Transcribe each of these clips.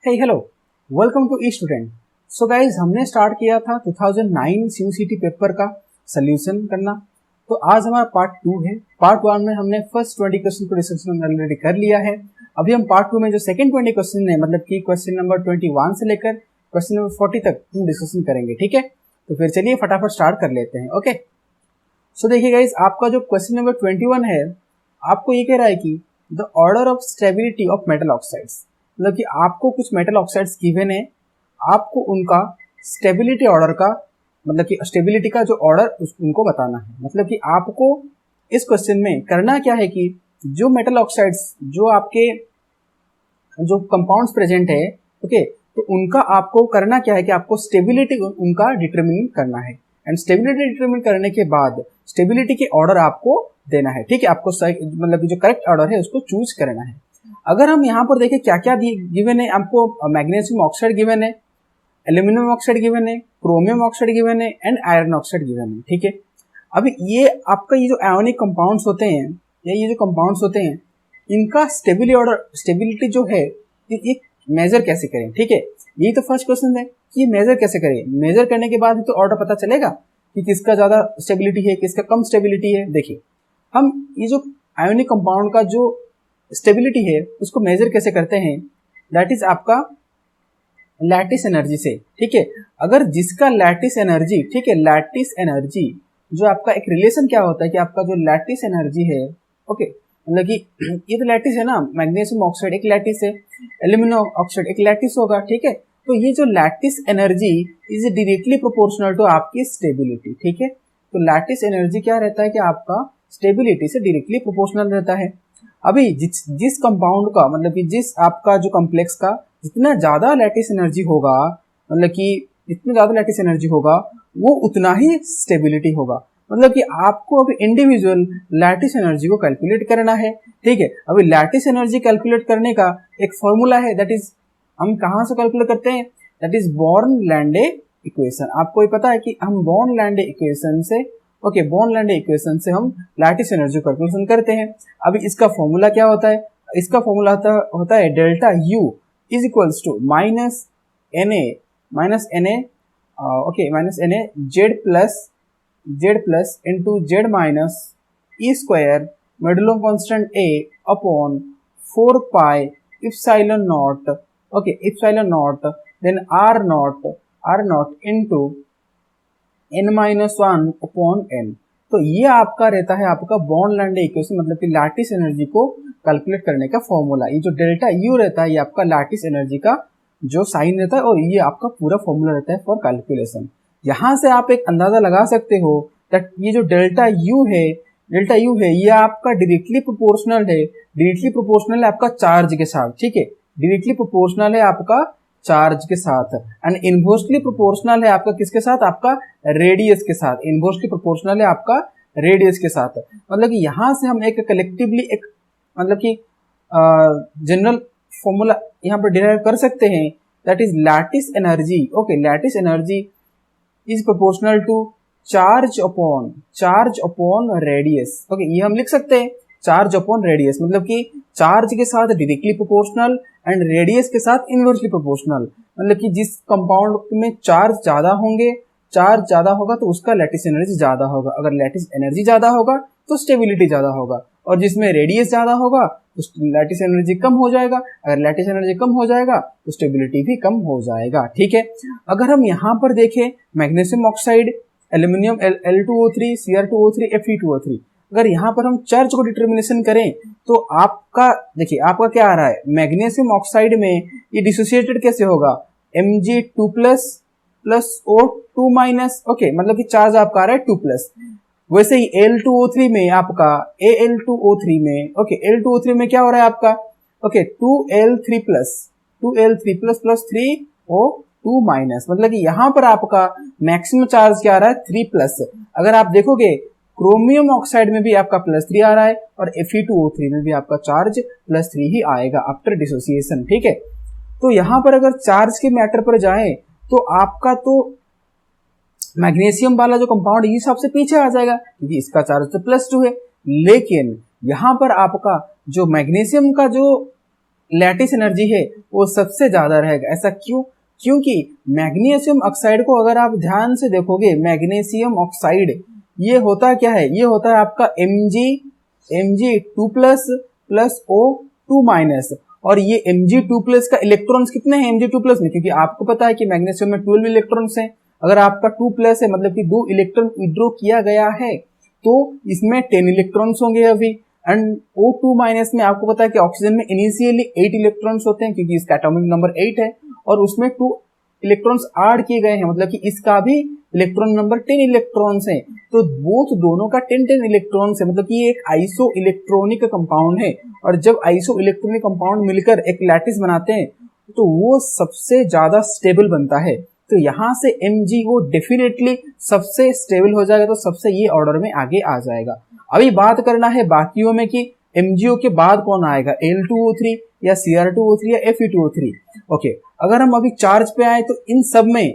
Hey hello, welcome to E student. So guys, हमने start किया था 2009 सीयूसीटी पेपर का सोल्यूशन करना। तो आज हमारा पार्ट 2 है। पार्ट 1 में हमने फर्स्ट 20 क्वेश्चन को डिस्कशन ऑलरेडी कर लिया है। अभी हम पार्ट 2 में जो सेकंड 20 क्वेश्चन है, मतलब कि क्वेश्चन नंबर 21 से लेकर क्वेश्चन नंबर 40 तक हम डिस्कशन करेंगे। ठीक है, तो फिर चलिए फटाफट स्टार्ट कर लेते हैं। ओके, सो देखिए गाइज, आपका जो क्वेश्चन नंबर 21 है, आपको ये कह रहा है कि the order of stability of metal oxides, मतलब कि आपको कुछ मेटल ऑक्साइड्स गिवन है, आपको उनका स्टेबिलिटी ऑर्डर का, मतलब कि स्टेबिलिटी का जो ऑर्डर उनको बताना है। मतलब कि आपको इस क्वेश्चन में करना क्या है कि जो मेटल ऑक्साइड्स, जो आपके जो कंपाउंड्स प्रेजेंट है, ओके, तो उनका आपको करना क्या है कि आपको स्टेबिलिटी उनका डिटरमिन करना है। एंड स्टेबिलिटी डिटरमिन करने के बाद स्टेबिलिटी के ऑर्डर आपको देना है। ठीक है, आपको मतलब जो करेक्ट ऑर्डर है उसको चूज करना है। अगर हम यहाँ पर देखें क्या क्या गिवन है, आपको मैग्नीशियम ऑक्साइड गिवन है, एल्यूमिनियम ऑक्साइड गिवन है, क्रोमियम ऑक्साइड गिवन है एंड आयरन ऑक्साइड गिवन है। ठीक है, अभी ये आपका ये जो आयोनिक कंपाउंड्स होते हैं या ये जो कंपाउंड्स होते हैं, इनका स्टेबिलिटी जो है ये मेजर कैसे करें। ठीक है, यही तो फर्स्ट क्वेश्चन है कि मेजर कैसे करें। मेजर करने के बाद तो ऑर्डर पता चलेगा कि किसका ज्यादा स्टेबिलिटी है, किसका कम स्टेबिलिटी है। देखिए, हम ये जो आयोनिक कंपाउंड का जो स्टेबिलिटी है उसको मेजर कैसे करते हैं, दैट इज आपका लैटिस एनर्जी से। ठीक है, अगर जिसका लैटिस एनर्जी, ठीक है, लैटिस एनर्जी जो आपका एक रिलेशन क्या होता है कि आपका जो लैटिस एनर्जी है, ओके, मतलब कि ये तो लैटिस है ना, मैग्नीशियम ऑक्साइड एक लैटिस है, एल्यूमिनियम ऑक्साइड एक लैटिस होगा। ठीक है, तो ये जो lattice energy is directly proportional to आपकी स्टेबिलिटी। ठीक है, तो लैटिस एनर्जी क्या रहता है कि आपका स्टेबिलिटी से डायरेक्टली प्रोपोर्शनल रहता है। अभी जिस कंपाउंड का, मतलब कि जिस आपका जो कॉम्प्लेक्स का जितना ज्यादा लैटिस एनर्जी होगा, मतलब कि जितना ज्यादा लैटिस एनर्जी होगा वो उतना ही स्टेबिलिटी होगा। मतलब कि आपको अभी इंडिविजुअल लैटिस एनर्जी को कैलकुलेट करना है। ठीक है, अभी लैटिस एनर्जी कैलकुलेट करने का एक फॉर्मूला है, दैट इज हम कहाँ से कैलकुलेट करते हैं, दैट इज बॉर्न-लैंडे इक्वेशन। आपको ये पता है कि हम बॉर्न-लैंडे इक्वेशन से, ओके, बॉर्न-लैंडे इक्वेशन से हम लैटिस एनर्जी कैलकुलेशन करते हैं। अभी इसका फॉर्मूला क्या होता है, इसका फॉर्मूला होता है delta U is equals to minus N A okay, minus N A Z plus into Z minus E square Madelung constant A upon 4 pi epsilon not, okay, epsilon not then R not into n-1 upon n। तो ये आपका रहता है आपका born-Landé equation, मतलब कि lattice energy को calculate करने का फॉर्मूला। ये जो डेल्टा यू रहता है ये आपका लैटिस एनर्जी का जो साइन रहता है और ये आपका पूरा फॉर्मूला रहता है फॉर कैलकुलेशन। यहाँ से आप एक अंदाजा लगा सकते हो दैट ये जो डेल्टा यू है ये आपका डायरेक्टली प्रोपोर्शनल है आपका चार्ज के साथ। ठीक है, डायरेक्टली प्रोपोर्शनल है आपका चार्ज के साथ एंड इनवर्सली प्रोपोर्शनल है आपका किसके साथ, आपका रेडियस के साथ। इनवर्सली प्रोपोर्शनल है आपका रेडियस के साथ। मतलब कि यहां से हम एक कलेक्टिवली एक, मतलब कि जनरल फॉर्मूला यहाँ पर डिराइव कर सकते हैं, that is lattice energy, okay, lattice energy is proportional to charge upon radius. Okay, ये हम लिख सकते हैं चार्ज अपॉन रेडियस, मतलब कि चार्ज के साथ डायरेक्टली प्रोपोर्शनल एंड रेडियस के साथ इनवर्सली प्रोपोर्शनल। मतलब कि जिस कंपाउंड में चार्ज ज्यादा होगा तो उसका लैटिस एनर्जी ज्यादा होगा। अगर लैटिस एनर्जी ज्यादा होगा तो स्टेबिलिटी ज्यादा होगा, और जिसमें रेडियस ज्यादा होगा तो लैटिस एनर्जी कम हो जाएगा। अगर लैटिस एनर्जी कम हो जाएगा तो स्टेबिलिटी भी कम हो जाएगा। ठीक है, अगर हम यहाँ पर देखें magnesium oxide, aluminium L2O3, Cr2O3, Fe2O3, अगर यहाँ पर हम चार्ज को डिटर्मिनेशन करें तो आपका देखिए आपका क्या आ रहा है, मैग्नीशियम ऑक्साइड में ये डिसोसिएटेड कैसे होगा, Mg2 plus O2 minus, okay, मतलब कि चार्ज आपका आ रहा है 2+। वैसे ही L2O3 में आपका Al2O3 में, ओके, L2O3 में क्या हो रहा है आपका, okay, 2L3 plus 3O2 minus. मतलब कि यहाँ पर आपका मैक्सिमम चार्ज क्या आ रहा है, 3+। अगर आप देखोगे क्रोमियम ऑक्साइड में भी आपका +3 आ रहा है और Fe2O3 में भी आपका चार्ज +3 ही आएगा आफ्टर डिसोसिएशन। ठीक है, तो यहाँ पर अगर चार्ज के मैटर पर जाएं तो आपका तो मैग्नीशियम वाला जो कंपाउंड ये सबसे पीछे आ जाएगा क्योंकि इसका चार्ज तो +2 है। लेकिन यहाँ पर आपका जो मैग्नीशियम का जो लैटिस एनर्जी है वो सबसे ज्यादा रहेगा। ऐसा क्यों? क्योंकि मैग्नीशियम ऑक्साइड को अगर आप ध्यान से देखोगे, मैग्नीशियम ऑक्साइड ये होता क्या है, ये होता है आपका Mg2 plus plus O2 minus. और ये Mg2 प्लस का इलेक्ट्रॉन्स कितने हैं Mg2 प्लस में? क्योंकि आपको पता है कि मैग्नीशियम में 12 इलेक्ट्रॉन्स हैं। अगर आपका 2 प्लस है मतलब कि 2 इलेक्ट्रॉन विड्रॉ किया गया है तो इसमें 10 इलेक्ट्रॉन्स होंगे अभी। एंड O2 माइनस में आपको पता है कि ऑक्सीजन में इनिशियली 8 इलेक्ट्रॉन्स होते हैं क्योंकि इसका एटॉमिक नंबर 8 है और उसमें 2 इलेक्ट्रॉन्स ऐड किए गए हैं, मतलब कि इसका भी इलेक्ट्रॉन नंबर 10 इलेक्ट्रॉन्स है। तो बोथ दोनों का 10 इलेक्ट्रॉन्स है, मतलब कि ये एक आइसो इलेक्ट्रॉनिक कंपाउंड है। और जब आइसो इलेक्ट्रॉनिक कंपाउंड मिलकर एक लैटिस बनाते हैं तो वो सबसे ज्यादा स्टेबल बनता है। तो यहाँ से Mg वो डेफिनेटली सबसे स्टेबल हो जाएगा, तो सबसे ये ऑर्डर में आगे आ जाएगा। अभी बात करना है बाकियों में कि MgO के बाद कौन आएगा, Al2O3 या Cr2O3 या Fe2O3। ओके, अगर हम अभी चार्ज पे आए तो इन सब में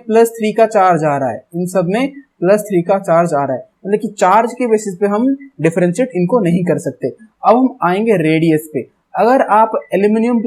+3 का चार्ज आ रहा है, इन सब में +3 का चार्ज आ रहा है, मतलब कि चार्ज के बेसिस पे हम डिफरेंशिएट इनको नहीं कर सकते। अब हम आएंगे रेडियस पे। अगर आप एल्यूमिनियम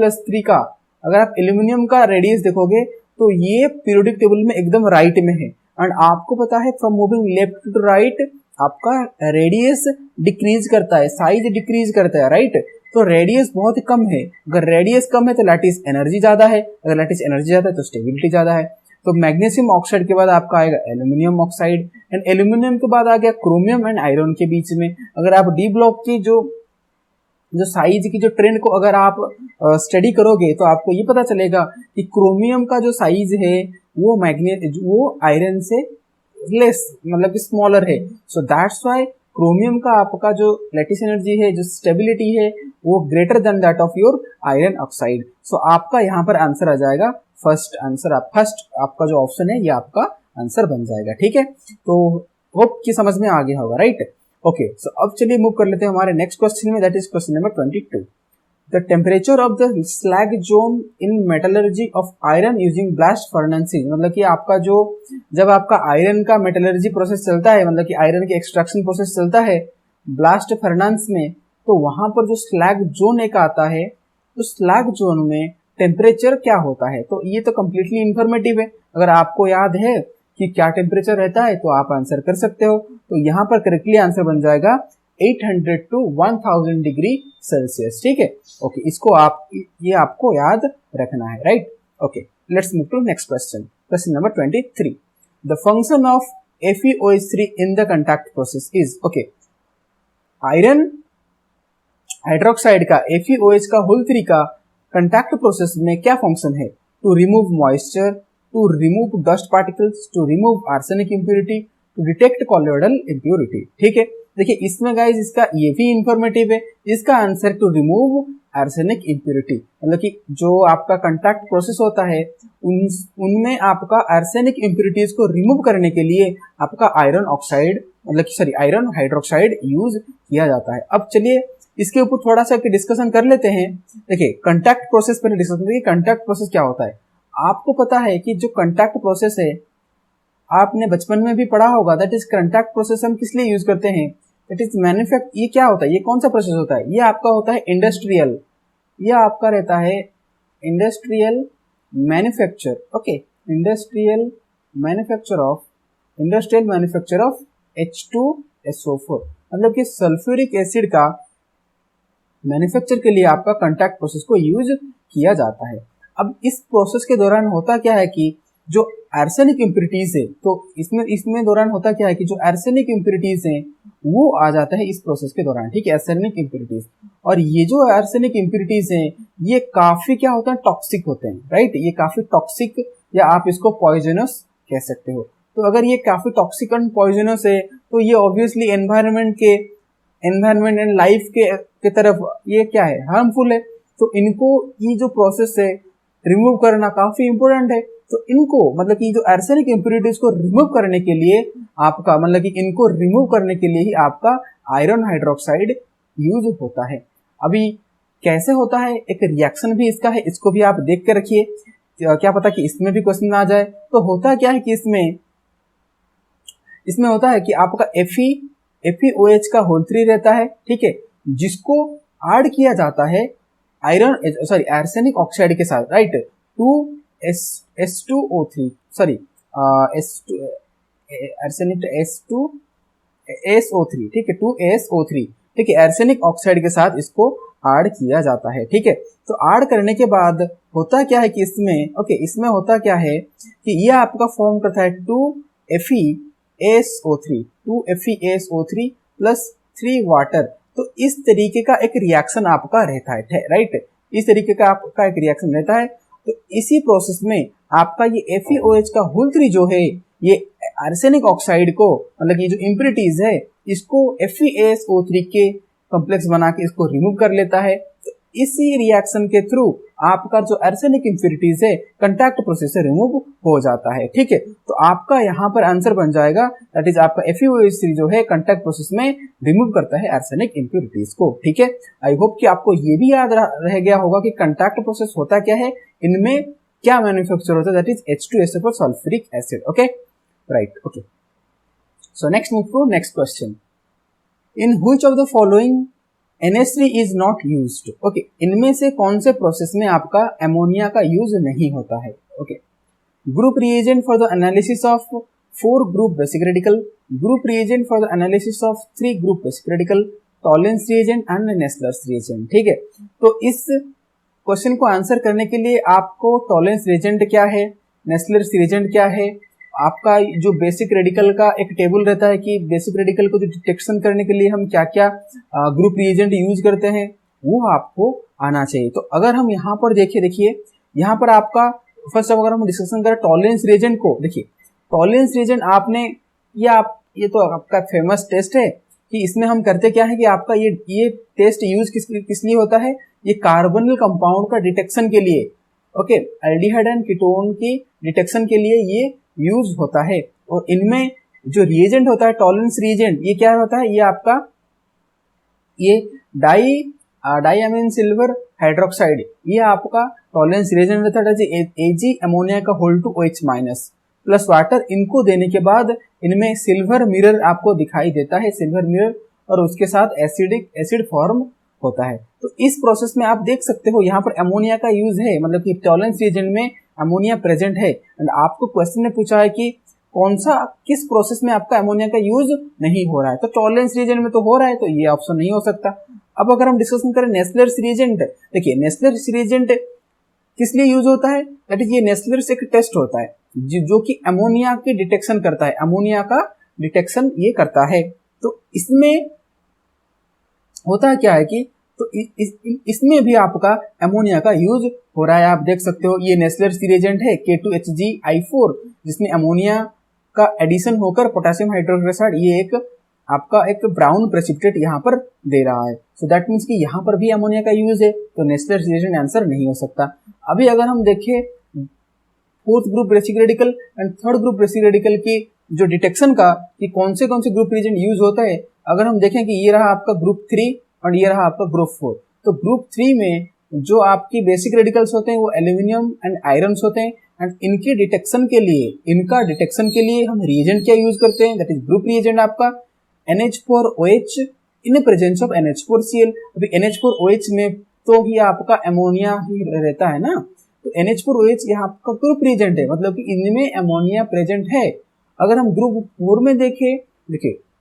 का रेडियस देखोगे तो ये पीरियोडिक टेबल में एकदम राइट में है। एंड आपको पता है from moving left to right आपका रेडियस डिक्रीज करता है, साइज डिक्रीज करता है, राइट। तो रेडियस बहुत कम है, अगर रेडियस कम है तो लैटिस एनर्जी ज्यादा है, अगर लैटिस एनर्जी ज्यादा है तो स्टेबिलिटी ज्यादा है। तो मैग्नीशियम ऑक्साइड के बाद आपका आएगा एल्यूमिनियम ऑक्साइड, एंड एल्यूमिनियम के बाद आ गया क्रोमियम एंड आयरन के बीच में। अगर आप डी ब्लॉक की जो साइज की जो ट्रेंड को अगर आप स्टडी करोगे तो आपको ये पता चलेगा कि क्रोमियम का जो साइज है वो आयरन से लेस, मतलब कि स्मॉलर है। सो दैट्स व्हाई क्रोमियम का आपका जो लैटिस एनर्जी है, जो स्टेबिलिटी है, वो greater than that of your iron oxide. So आपका यहाँ पर आंसर आ जाएगा फर्स्ट आपका जो ऑप्शन है ये आपका आंसर बन जाएगा। ठीक है, तो होप कि समझ में आ गया होगा, राइट। ओके, सो अब चलिए मूव कर लेते हैं हमारे नेक्स्ट क्वेश्चन में, that is question number 22। The temperature of the slag zone in metallurgy of iron using blast furnaces, मतलब कि आपका जो जब आपका आयरन का मेटलर्जी प्रोसेस चलता है, मतलब कि आयरन के एक्सट्रैक्शन प्रोसेस चलता है ब्लास्ट फर्नेस में, तो वहां पर जो स्लैग जोन एक आता है, उस स्लैग जोन में टेम्परेचर क्या होता है। तो ये तो कंप्लीटली इंफॉर्मेटिव है, अगर आपको याद है कि क्या टेम्परेचर रहता है तो आप आंसर कर सकते हो। तो यहाँ पर करेक्टली आंसर बन जाएगा 800 to 1000 डिग्री सेल्सियस। ठीक है, ओके, इसको ये आपको याद रखना है, right. Okay, let's move to next question, question number 23। The function of FeOH3 in the contact process is, okay, iron hydroxide का FeOH का होल 3 का कंटैक्ट प्रोसेस में क्या फंक्शन है? To remove moisture, to remove dust particles, to remove arsenic impurity, to detect colloidal impurity. ठीक है, देखिए इसमें गाइज इसका ये भी इंफॉर्मेटिव है, इसका answer to remove arsenic impurity, मतलब कि जो आपका कंटैक्ट प्रोसेस होता है उनमें आपका आर्सेनिक इम्प्योरिटीज को रिमूव करने के लिए आपका आयरन ऑक्साइड, मतलब कि आयरन हाइड्रोक्साइड यूज किया जाता है। अब चलिए इसके ऊपर थोड़ा सा डिस्कशन कर लेते हैं। देखिए कंटैक्ट प्रोसेस पर डिस्कशन करेंगे, कंटैक्ट प्रोसेस क्या होता है। आपको पता है कि जो कंटैक्ट प्रोसेस है आपने बचपन में भी पढ़ा होगा, दैट इज कंटैक्ट प्रोसेस हम किस लिए यूज करते हैं, दैट इज मैन्युफैक्चर। ये क्या होता है, ये कौन सा प्रोसेस होता है, ये आपका होता है इंडस्ट्रियल, ये आपका रहता है industrial manufacture. Okay, industrial manufacture of H2SO4, मतलब कि सल्फ्यूरिक एसिड का मैन्युफैक्चर के लिए आपका कंटैक्ट प्रोसेस को यूज किया जाता है। अब इस प्रोसेस के दौरान होता क्या है कि जो आर्सेनिक इम्प्योरिटीज है, तो इसमें दौरान होता क्या है कि जो आर्सेनिक इम्प्योरिटीज हैं वो आ जाता है इस प्रोसेस के दौरान। ठीक है, आर्सेनिक इम्प्योरिटीज, और ये जो आर्सेनिक इम्प्योरिटीज हैं ये काफी क्या होता है, टॉक्सिक होते हैं, राइट। ये काफी टॉक्सिक या आप इसको पॉइजनस कह सकते हो। तो अगर ये काफी टॉक्सिक एंड पॉइजनस है तो ये ऑब्वियसली एनवायरनमेंट एंड लाइफ के तरफ ये क्या है, हार्मफुल है। तो इनको ये जो प्रोसेस है रिमूव करना काफी इंपॉर्टेंट है। तो इनको मतलब कि जो आर्सेनिक इम्प्योरिटीज को रिमूव करने के लिए आपका, मतलब कि इनको रिमूव करने के लिए ही आपका आयरन हाइड्रोक्साइड यूज होता है। अभी कैसे होता है, एक रिएक्शन भी इसका है, इसको भी आप देख के रखिए, क्या पता कि इसमें भी क्वेश्चन आ जाए। तो होता क्या है कि इसमें होता है कि आपका FeOH का होल 3 रहता है, ठीक है, जिसको ऐड किया जाता है आयरन सॉरी आर्सेनिक ऑक्साइड के साथ, right, 2S2O3 sorry arsenic SO3, ठीक है, 2SO3, ठीक है, आर्सेनिक ऑक्साइड के साथ इसको ऐड किया जाता है, ठीक है। तो ऐड करने के बाद होता क्या है कि इसमें होता क्या है कि ये आपका फॉर्म करता है 2FeSO3 प्लस 3 वाटर। तो इस तरीके का एक रिएक्शन आपका रहता है, राइट, इस तरीके का आपका एक रिएक्शन रहता है। तो इसी प्रोसेस में आपका ये FeOH का होल 3 जो है ये आर्सेनिक ऑक्साइड को, मतलब ये जो इम्प्योरिटीज है इसको FeSO3 के कॉम्प्लेक्स बना के इसको रिमूव कर लेता है। तो इसी रिएक्शन के थ्रू आपका जो आर्सेनिक इम्प्योरिटीज है कांटेक्ट प्रोसेस से रिमूव हो जाता है, ठीक है। तो आपका यहाँ पर आंसर बन जाएगा, दैट इज आपका FeOH3 जो है कांटेक्ट प्रोसेस में रिमूव करता है आर्सेनिक इम्प्योरिटीज को, ठीक है। आई होप कि आपको ये भी याद रह गया होगा कि कांटेक्ट प्रोसेस होता क्या है, इनमें क्या मैन्युफैक्चर होता है, that is H2SO4 sulphuric acid, okay, right, okay. So next move to next question. In which of the following NH3 is not used, okay, इनमें से कौन से प्रोसेस में आपका अमोनिया का यूज नहीं होता है, okay. Group reagent for the analysis of 4 group basic radical, group reagent for the analysis of 3 group basic radical, Tollens reagent and Nessler's reagent, ठीक है। तो इस क्वेश्चन को आंसर करने के लिए आपको टॉलेंस रिएजेंट क्या है, नेस्लर्स रिएजेंट क्या है, आपका जो बेसिक रेडिकल का एक टेबल रहता है कि बेसिक रेडिकल को जो डिटेक्शन करने के लिए हम क्या क्या ग्रुप रिएजेंट यूज करते हैं, वो आपको आना चाहिए। तो अगर हम यहाँ पर देखिए यहाँ पर आपका फर्स्ट ऑफ अगर हम डिस्कशन करें टॉलेंस रिएजेंट को, देखिए टॉलेंस रिएजेंट आपने ये तो आपका फेमस टेस्ट है कि इसमें हम करते क्या है कि आपका ये टेस्ट यूज किस लिए होता है, ये कार्बोनिल कंपाउंड का डिटेक्शन के लिए, ओके, एल्डिहाइड एंड कीटोन की डिटेक्शन के लिए ये यूज होता है। और इनमें जो रिएजेंट होता है टॉलेंस रिएजेंट, ये क्या होता है, ये आपका ये डाईअमीन सिल्वर हाइड्रोक्साइड, ये आपका टॉलेंस रिएजेंट रहता है, Ag अमोनिया का whole 2 OH minus plus water. इनको देने के बाद इनमें सिल्वर मिरर आपको दिखाई देता है, सिल्वर मिरर, और उसके साथ एसिड फॉर्म होता है। तो इस प्रोसेस में आप देख सकते हो यहाँ पर अमोनिया का यूज है, मतलब कि टॉलेंस रिएजेंट में अमोनिया प्रेजेंट है। एंड आपको क्वेश्चन ने पूछा है कि किस प्रोसेस में आपका अमोनिया का यूज नहीं हो रहा है, तो टॉलेंस रिएजेंट में तो हो रहा है, तो ये ऑप्शन नहीं हो सकता। अब अगर हम डिस्कशन करें नेस्लर्स रिएजेंट, देखिए नेस्लर्स रिएजेंट किस लिए यूज होता है, दैट इज ये नेस्लर्स एक टेस्ट होता है जो कि अमोनिया की डिटेक्शन करता है, अमोनिया का डिटेक्शन ये करता है। तो इसमें होता है क्या है कि तो इसमें भी आपका अमोनिया का यूज हो रहा है। आप देख सकते हो ये नेस्लर्स रिएजेंट है K2HgI4, जिसमें अमोनिया का एडिशन होकर पोटेशियम हाइड्रोक्साइड ये आपका एक ब्राउन प्रेसिपिटेट यहाँ पर दे रहा है। सो दैट मीन्स कि यहाँ पर भी अमोनिया का यूज है, तो नेस्लर्स रिएजेंट आंसर नहीं हो सकता। अभी अगर हम देखें fourth group basic radical and third group basic radical की जो डिटेक्शन का कि कौन से ग्रुप रिएजेंट यूज होता है, अगर हम देखें कि ये रहा आपका ग्रुप 3 और ये रहा आपका ग्रुप 4। तो ग्रुप 3 में जो आपकी बेसिक रेडिकल्स होते हैं वो एल्यूमिनियम एंड आयरन होते हैं, एंड इनके डिटेक्शन के लिए हम रिएजेंट क्या यूज करते हैं, दैट इज ग्रुप रिएजेंट आपका NH4OH in presence of NH4Cl। अभी NH4OH में तो ही आपका अमोनिया ही रहता है ना, तो NH4OH यहाँ आपका ग्रुप रिएजेंट है, मतलब कि इनमें अमोनिया प्रेजेंट है। अगर हम ग्रुप 4 में देखिए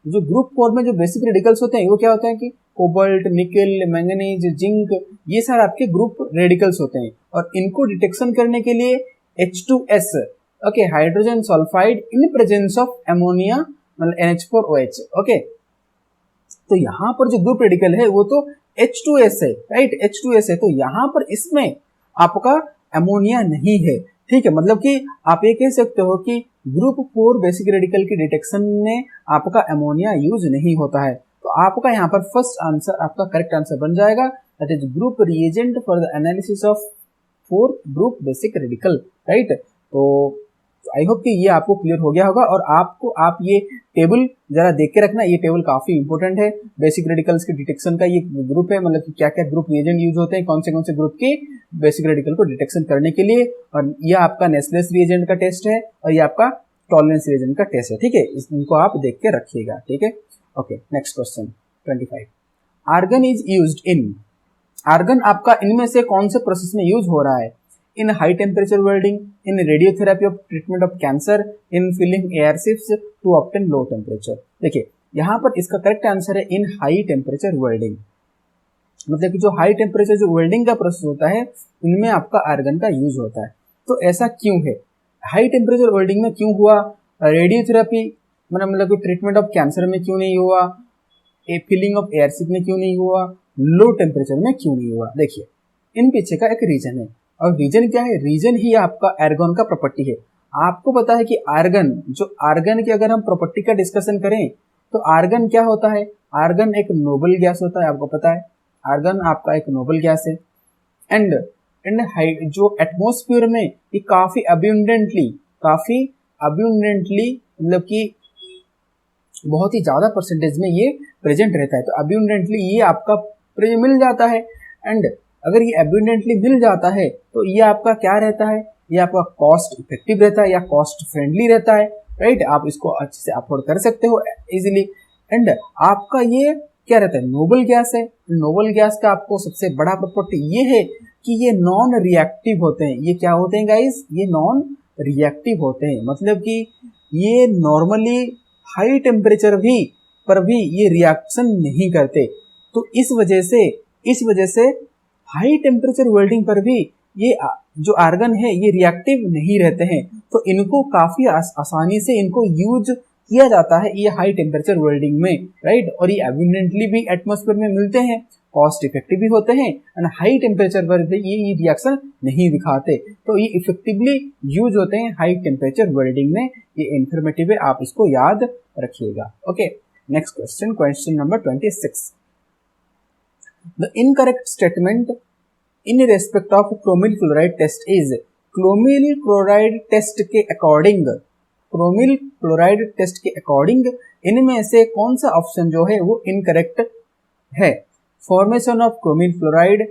जो ग्रुप 4 में जो बेसिक रेडिकल्स होते हैं वो क्या होते हैं कि कोबाल्ट, निकेल, मैंगनीज, जिंक, ये सारे आपके ग्रुप रेडिकल्स होते हैं, और इनको डिटेक्शन करने के लिए H2S, okay, hydrogen sulphide in presence of ammonia मतलब NH4OH, ओके। तो यहाँ पर जो ग्रुप रेडिकल है वो तो H2S है, राइट, H2S है, तो यहाँ पर इसमें आपका अमोनिया नहीं है, ठीक है। मतलब कि आप ये कह सकते हो कि ग्रुप 4 बेसिक रेडिकल की डिटेक्शन में आपका अमोनिया यूज नहीं होता है। तो आपका यहाँ पर फर्स्ट आंसर, आपका करेक्ट आंसर बन जाएगा, that is group reagent for the analysis of 4 group basic radical, right. तो आई होप कि ये आपको क्लियर हो गया होगा, और आप ये टेबल जरा देख के रखना, ये टेबल काफी इंपॉर्टेंट है। बेसिक रेडिकल्स के डिटेक्शन का ये ग्रुप है, मतलब कि क्या क्या ग्रुप रिएजेंट यूज होते हैं, कौन से ग्रुप के बेसिक रेडिकल को डिटेक्शन करने के लिए, और ये आपका नेस्लर्स रिएजेंट का टेस्ट है, और ये आपका टॉलरेंस रिएजेंट का टेस्ट है, ठीक है। इनको आप देख के रखिएगा, ठीक है। Okay, next question 25। Argon is used in, argon आपका इनमें से कौन से प्रोसेस में यूज हो रहा है? In high temperature welding, in radiotherapy of treatment of cancer, in filling airships to obtain low temperature. देखिए यहाँ पर इसका करेक्ट आंसर है इन हाई टेम्परेचर वेल्डिंग। मतलब कि जो हाई टेम्परेचर जो वेल्डिंग का प्रोसेस होता है उनमें आपका आर्गन का यूज होता है। तो ऐसा क्यों है? हाई टेम्परेचर वेल्डिंग में क्यों हुआ? रेडियोथेरेपी मतलब कि ट्रीटमेंट ऑफ कैंसर में क्यों नहीं हुआ? फिलिंग ऑफ एयरशिप में क्यों नहीं हुआ? लो टेम्परेचर में क्यों नहीं हुआ? देखिए इन पीछे का एक रीजन है, और रीजन क्या है? रीजन ही आपका आर्गन का प्रॉपर्टी है। आपको पता है कि आर्गन की अगर हम प्रॉपर्टी का डिस्कशन करें तो आर्गन क्या होता है? आर्गन एक नोबल गैस होता है, आपको पता है आर्गन आपका एक नोबल गैस है। एंड जो एटमॉस्फेयर में ये काफी अब्यूंडेंटली मतलब कि बहुत ही ज्यादा परसेंटेज में ये प्रेजेंट रहता है। तो अब्यूंडेंटली ये आपका मिल जाता है। एंड अगर ये अब्यूंडेंटली मिल जाता है तो ये आपका क्या रहता है? ये आपका कॉस्ट इफेक्टिव रहता है या कॉस्ट फ्रेंडली रहता है, राइट? आप इसको अच्छे से अफोर्ड कर सकते हो इजीली। एंड आपका ये क्या रहता है? नोबल गैस है। नोबल गैस का आपको सबसे बड़ा प्रॉपर्टी ये है कि ये नॉन रिएक्टिव होते हैं। ये क्या होते हैं गाइस? ये नॉन रिएक्टिव होते हैं, मतलब कि ये नॉर्मली हाई टेम्परेचर पर भी ये रिएक्शन नहीं करते। तो इस वजह से हाई टेम्परेचर वेल्डिंग पर भी ये जो आर्गन है ये रिएक्टिव नहीं रहते हैं। तो इनको काफी आसानी से इनको यूज किया जाता है ये हाई टेम्परेचर वेल्डिंग में, राइट? और ये एब्यूंडेंटली भी एटमॉस्फेयर में मिलते हैं, कॉस्ट इफेक्टिव भी होते हैं, एंड हाई टेम्परेचर पर भी ये रिएक्शन नहीं दिखाते। तो ये इफेक्टिवली यूज होते हैं हाई टेम्परेचर वेल्डिंग में। ये इंफॉर्मेटिव है, आप इसको याद रखिएगा। Okay, next question number 26। The incorrect statement in respect of chromyl chloride test is. Chromyl chloride test के अकॉर्डिंग इनमें से कौन सा ऑप्शन जो है वो इनकरेक्ट है? Formation of chromyl chloride,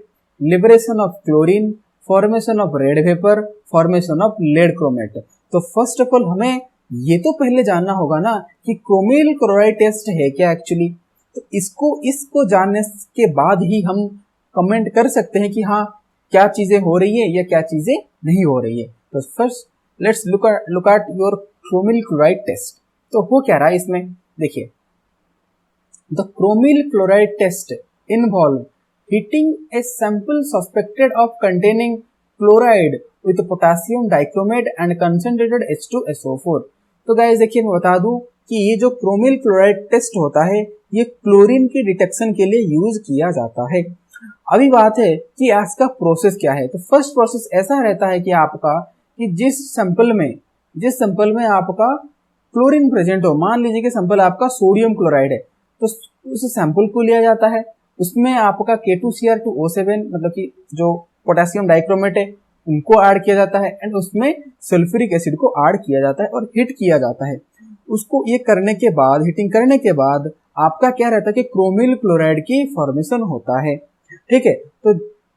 liberation of chlorine, formation of red vapour, formation of lead chromate. तो फर्स्ट ऑफ ऑल हमें ये तो पहले जानना होगा ना कि क्रोमिल क्लोराइड टेस्ट है क्या एक्चुअली। तो इसको जानने के बाद ही हम कमेंट कर सकते हैं कि हाँ क्या चीजें हो रही है या क्या चीजें नहीं हो रही है। तो first let's look at your chromyl chloride test. तो हो क्या रहा है इसमें? देखिए, the chromyl chloride test involve heating a sample suspected of containing chloride with potassium dichromate and concentrated H2SO4। तो गाइस देखिए, मैं बता दूं कि ये जो क्रोमिल क्लोराइड टेस्ट होता है ये क्लोरीन की डिटेक्शन के लिए यूज किया जाता है। अभी बात है कि इसका प्रोसेस क्या है। तो फर्स्ट प्रोसेस ऐसा रहता है कि आपका कि जिस सैंपल में आपका क्लोरीन प्रेजेंट हो, मान लीजिए कि सैंपल आपका सोडियम क्लोराइड है, तो उस सैंपल को लिया जाता है, उसमें आपका K2Cr2O7 मतलब कि जो पोटेशियम डाइक्रोमेट है उनको ऐड किया जाता है, एंड उसमें सल्फ्यूरिक एसिड को ऐड किया जाता है और हीट किया जाता है। उसको ये हीटिंग करने के बाद आपका क्या रहता है कि क्रोमिल क्लोराइड की फॉर्मेशन होता है। ठीक है, तो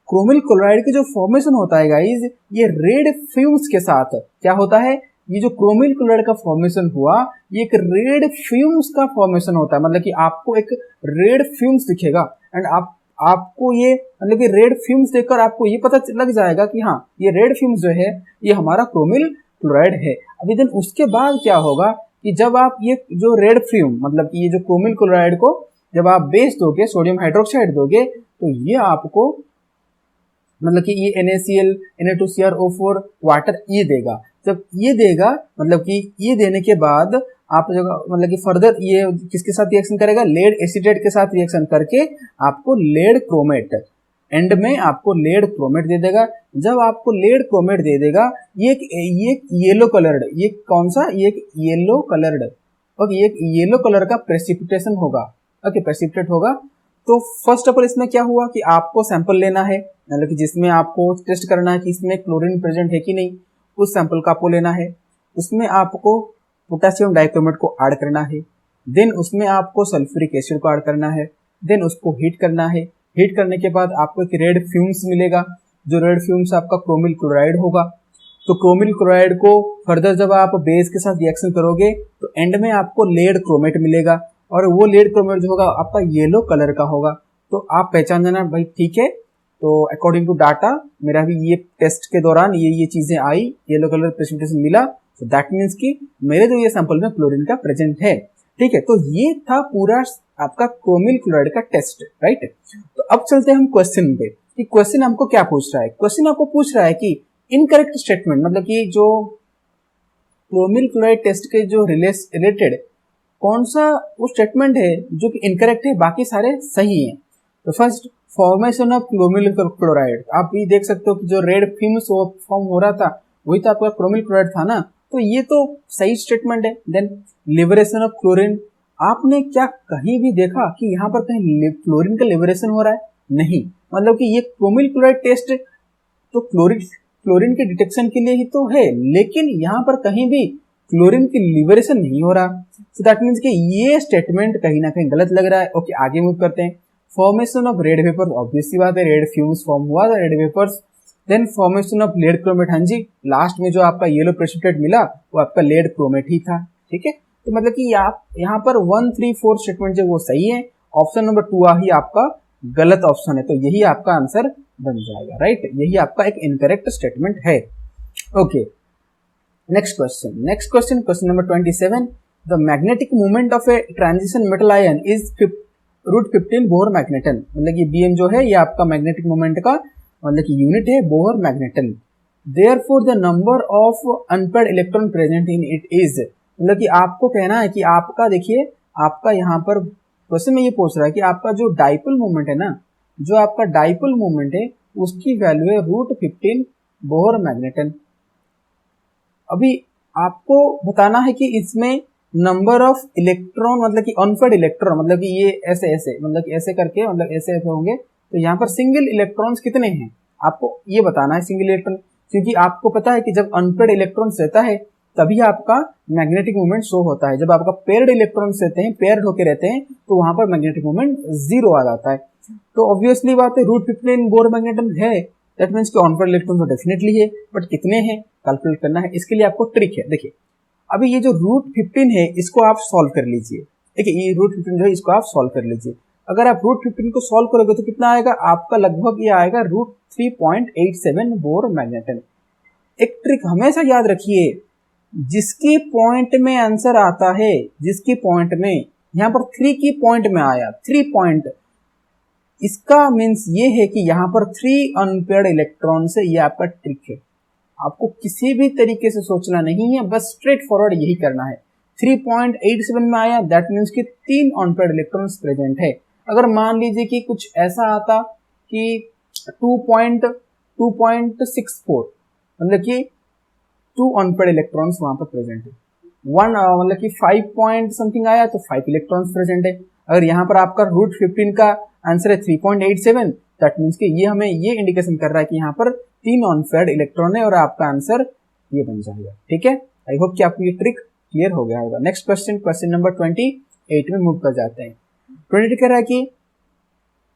क्रोमिल क्लोराइड की जो फॉर्मेशन होता है गाइज, ये रेड फ्यूम्स के साथ क्या होता है? ये जो क्रोमिल क्लोराइड का फॉर्मेशन हुआ ये एक रेड फ्यूम्स का फॉर्मेशन होता है। मतलब कि आपको एक रेड फ्यूम्स दिखेगा, एंड आपको ये मतलब कि रेड फ्यूम्स देखकर आपको ये पता लग जाएगा कि हाँ ये रेड फ्यूम्स जो है ये हमारा क्रोमिल क्लोराइड है। अभी देन उसके बाद क्या होगा कि जब आप ये जो रेड फ्यूम मतलब कि ये जो क्रोमिल क्लोराइड को जब आप बेच दोगे, सोडियम हाइड्रोक्साइड दोगे, तो ये आपको मतलब कि ये NaCl, Na2Cr O4 वाटर ये देगा। जब ये देगा मतलब कि ये देने के बाद आप जो मतलब कि फर्दर ये किसके साथ रिएक्शन करेगा? लेड एसीटेट के साथ रिएक्शन करके आपको लेड क्रोमेट, एंड में आपको लेड क्रोमेट दे देगा। जब आपको लेड क्रोमेट दे देगा ये येलो कलर्ड, ये कौन सा? ये एक येलो कलर्ड, ओके, ये एक येलो कलर का प्रेसिपिटेशन होगा, ओके, प्रेसिपिटेट होगा। तो फर्स्ट ऑफ ऑल इसमें क्या हुआ कि आपको सैंपल लेना है, मतलब कि जिसमें आपको टेस्ट करना है कि इसमें क्लोरीन प्रेजेंट है कि नहीं, उस सैंपल का आपको लेना है। उसमें आपको पोटेशियम डाइक्रोमेट को ऐड करना है, देन उसमें आपको सल्फ्यूरिक एसिड को ऐड करना है, देन उसको हीट करना है। हीट करने के बाद आपको एक रेड फ्यूम्स मिलेगा, जो रेड फ्यूम्स आपका क्रोमिल क्लोराइड होगा। तो क्रोमिल क्लोराइड को फर्दर जब आप बेस के साथ रिएक्शन करोगे तो एंड में आपको लेड क्रोमेट मिलेगा, और वो लेड क्रोमेट जो होगा आपका येलो कलर का होगा। तो आप पहचान जाना भाई ठीक है, तो अकॉर्डिंग टू डाटा मेरा भी ये टेस्ट के दौरान ये चीजें आई, येलो कलर प्रेसिपिटेशन मिला, तो दैट मीन्स कि मेरे जो ये सैंपल में क्लोरीन का प्रेजेंट है। ठीक है, तो ये था पूरा आपका क्रोमिल क्लोराइड का टेस्ट, राइट। तो अब चलते हैं हम क्वेश्चन पे कि क्वेश्चन हमको क्या पूछ रहा है। क्वेश्चन आपको पूछ रहा है कि इनकरेक्ट स्टेटमेंट, मतलब कि जो क्रोमिल क्लोराइड टेस्ट के जो रिलेटेड कौन सा वो स्टेटमेंट है जो कि इनकरेक्ट है, बाकी सारे सही हैं। तो first, formation of chromyl chloride, आप ये देख सकते हो कि जो रेड फिल्म्स फॉर्म हो रहा था वही तो आपका क्रोमिल क्लोराइड था ना, तो ये तो सही स्टेटमेंट है। देन लिबरेशन ऑफ क्लोरीन, आपने क्या कहीं भी देखा कि यहाँ पर कहीं क्लोरीन का लिबरेशन हो रहा है? नहीं, मतलब कि ये क्रोमिल क्लोराइड टेस्ट तो क्लोरीन के डिटेक्शन के लिए ही तो है, लेकिन यहाँ पर कहीं भी क्लोरीन की लिबरेशन नहीं हो रहा। सो दैट मीन्स कि ये स्टेटमेंट कहीं ना कहीं गलत लग रहा है। ओके, आगे मूव करते हैं। Formation of red vapours, obvious सी बात है, रेड फ्यूम्स फॉर्म हुआ था, red vapours. Then formation of lead chromate, हाँ जी, लास्ट में जो आपका येलो प्रेसिपिटेट मिला वो आपका लेड क्रोमेट ही था। ठीक है, तो मतलब कि आप यहाँ पर 1, 3, 4 स्टेटमेंट जो वो सही है, ऑप्शन नंबर 2 ही आपका गलत ऑप्शन है, तो यही आपका आंसर बन जाएगा, राइट। यही आपका एक इनकरेक्ट स्टेटमेंट है। Okay, next question number 27, the magnetic movement of a transition metal ion is √15 Bohr magneton, मतलब कि बीएम जो है ये आपका मैग्नेटिक मूवमेंट का मतलब कि यूनिट है Bohr magneton. Therefore the number of unpaired electron present in it is, मतलब कि आपको कहना है कि आपका देखिए आपका यहाँ पर क्वेश्चन में ये पूछ रहा है कि आपका जो डाइपोल मूवमेंट है ना, जो आपका डाइपोल मूवमेंट है उसकी वैल्यू है √15 बोहर मैग्नेटन। अभी आपको बताना है कि इसमें नंबर ऑफ इलेक्ट्रॉन, मतलब कि अनपेयर्ड इलेक्ट्रॉन, मतलब कि ये ऐसे ऐसे, मतलब कि ऐसे करके, मतलब ऐसे ऐसे होंगे, तो यहाँ पर सिंगल इलेक्ट्रॉन्स कितने हैं आपको ये बताना है, सिंगल इलेक्ट्रॉन, क्योंकि आपको पता है कि जब अनपेयर्ड इलेक्ट्रॉन्स रहता है तभी आपका मैग्नेटिक मूवमेंट शो होता है। जब आपका पेयर्ड इलेक्ट्रॉन्स रहते हैं, पेयर्ड होके रहते हैं, तो वहां पर मैग्नेटिक मूवमेंट 0 आ जाता है। तो ऑब्वियसली बात है √15 बोहर मैग्नेटन है, दैट मीन्स कि अनपेयर्ड इलेक्ट्रॉन तो डेफिनेटली है, बट कितने हैं कैलकुलेट करना है। इसके लिए आपको ट्रिक है, देखिए अभी ये जो √15 है इसको आप सॉल्व कर लीजिए। देखिए ये √15 जो है इसको आप सॉल्व कर लीजिए। अगर आप √15 को सॉल्व करोगे तो कितना आएगा आपका, लगभग ये आएगा √3.87 बोहर मैग्नेटन। एक ट्रिक हमेशा याद रखिए, जिसकी पॉइंट में आंसर आता है, जिसकी पॉइंट में, यहाँ पर 3 की पॉइंट में आया, 3 पॉइंट, इसका मीन्स ये है कि यहाँ पर 3 अनपेयर्ड इलेक्ट्रॉन से, ये आपका ट्रिक है। आपको किसी भी तरीके से सोचना नहीं है, बस स्ट्रेट फॉरवर्ड यही करना है। 3.87 में आया, दैट मीन्स कि 3 अनपेयर्ड इलेक्ट्रॉन्स प्रेजेंट है। अगर मान लीजिए कि कुछ ऐसा आता कि 2.64, मतलब कि 2 अनपेयर्ड इलेक्ट्रॉन्स वहां पर प्रेजेंट है। 1 मतलब कि 5 पॉइंट समथिंग आया तो 5 इलेक्ट्रॉन्स प्रेजेंट है। अगर यहाँ पर आपका √15 का आंसर है 3.87, दैट मीन्स कि ये हमें ये इंडिकेशन कर रहा है कि यहाँ पर 3 अनपेयर्ड इलेक्ट्रॉन है और आपका आंसर ये बन जाएगा। ठीक है, आई होप कि आपको ये ट्रिक क्लियर हो गया होगा। नेक्स्ट क्वेश्चन नंबर 28 में मूव कर जाते हैं। 28 कह रहा है कि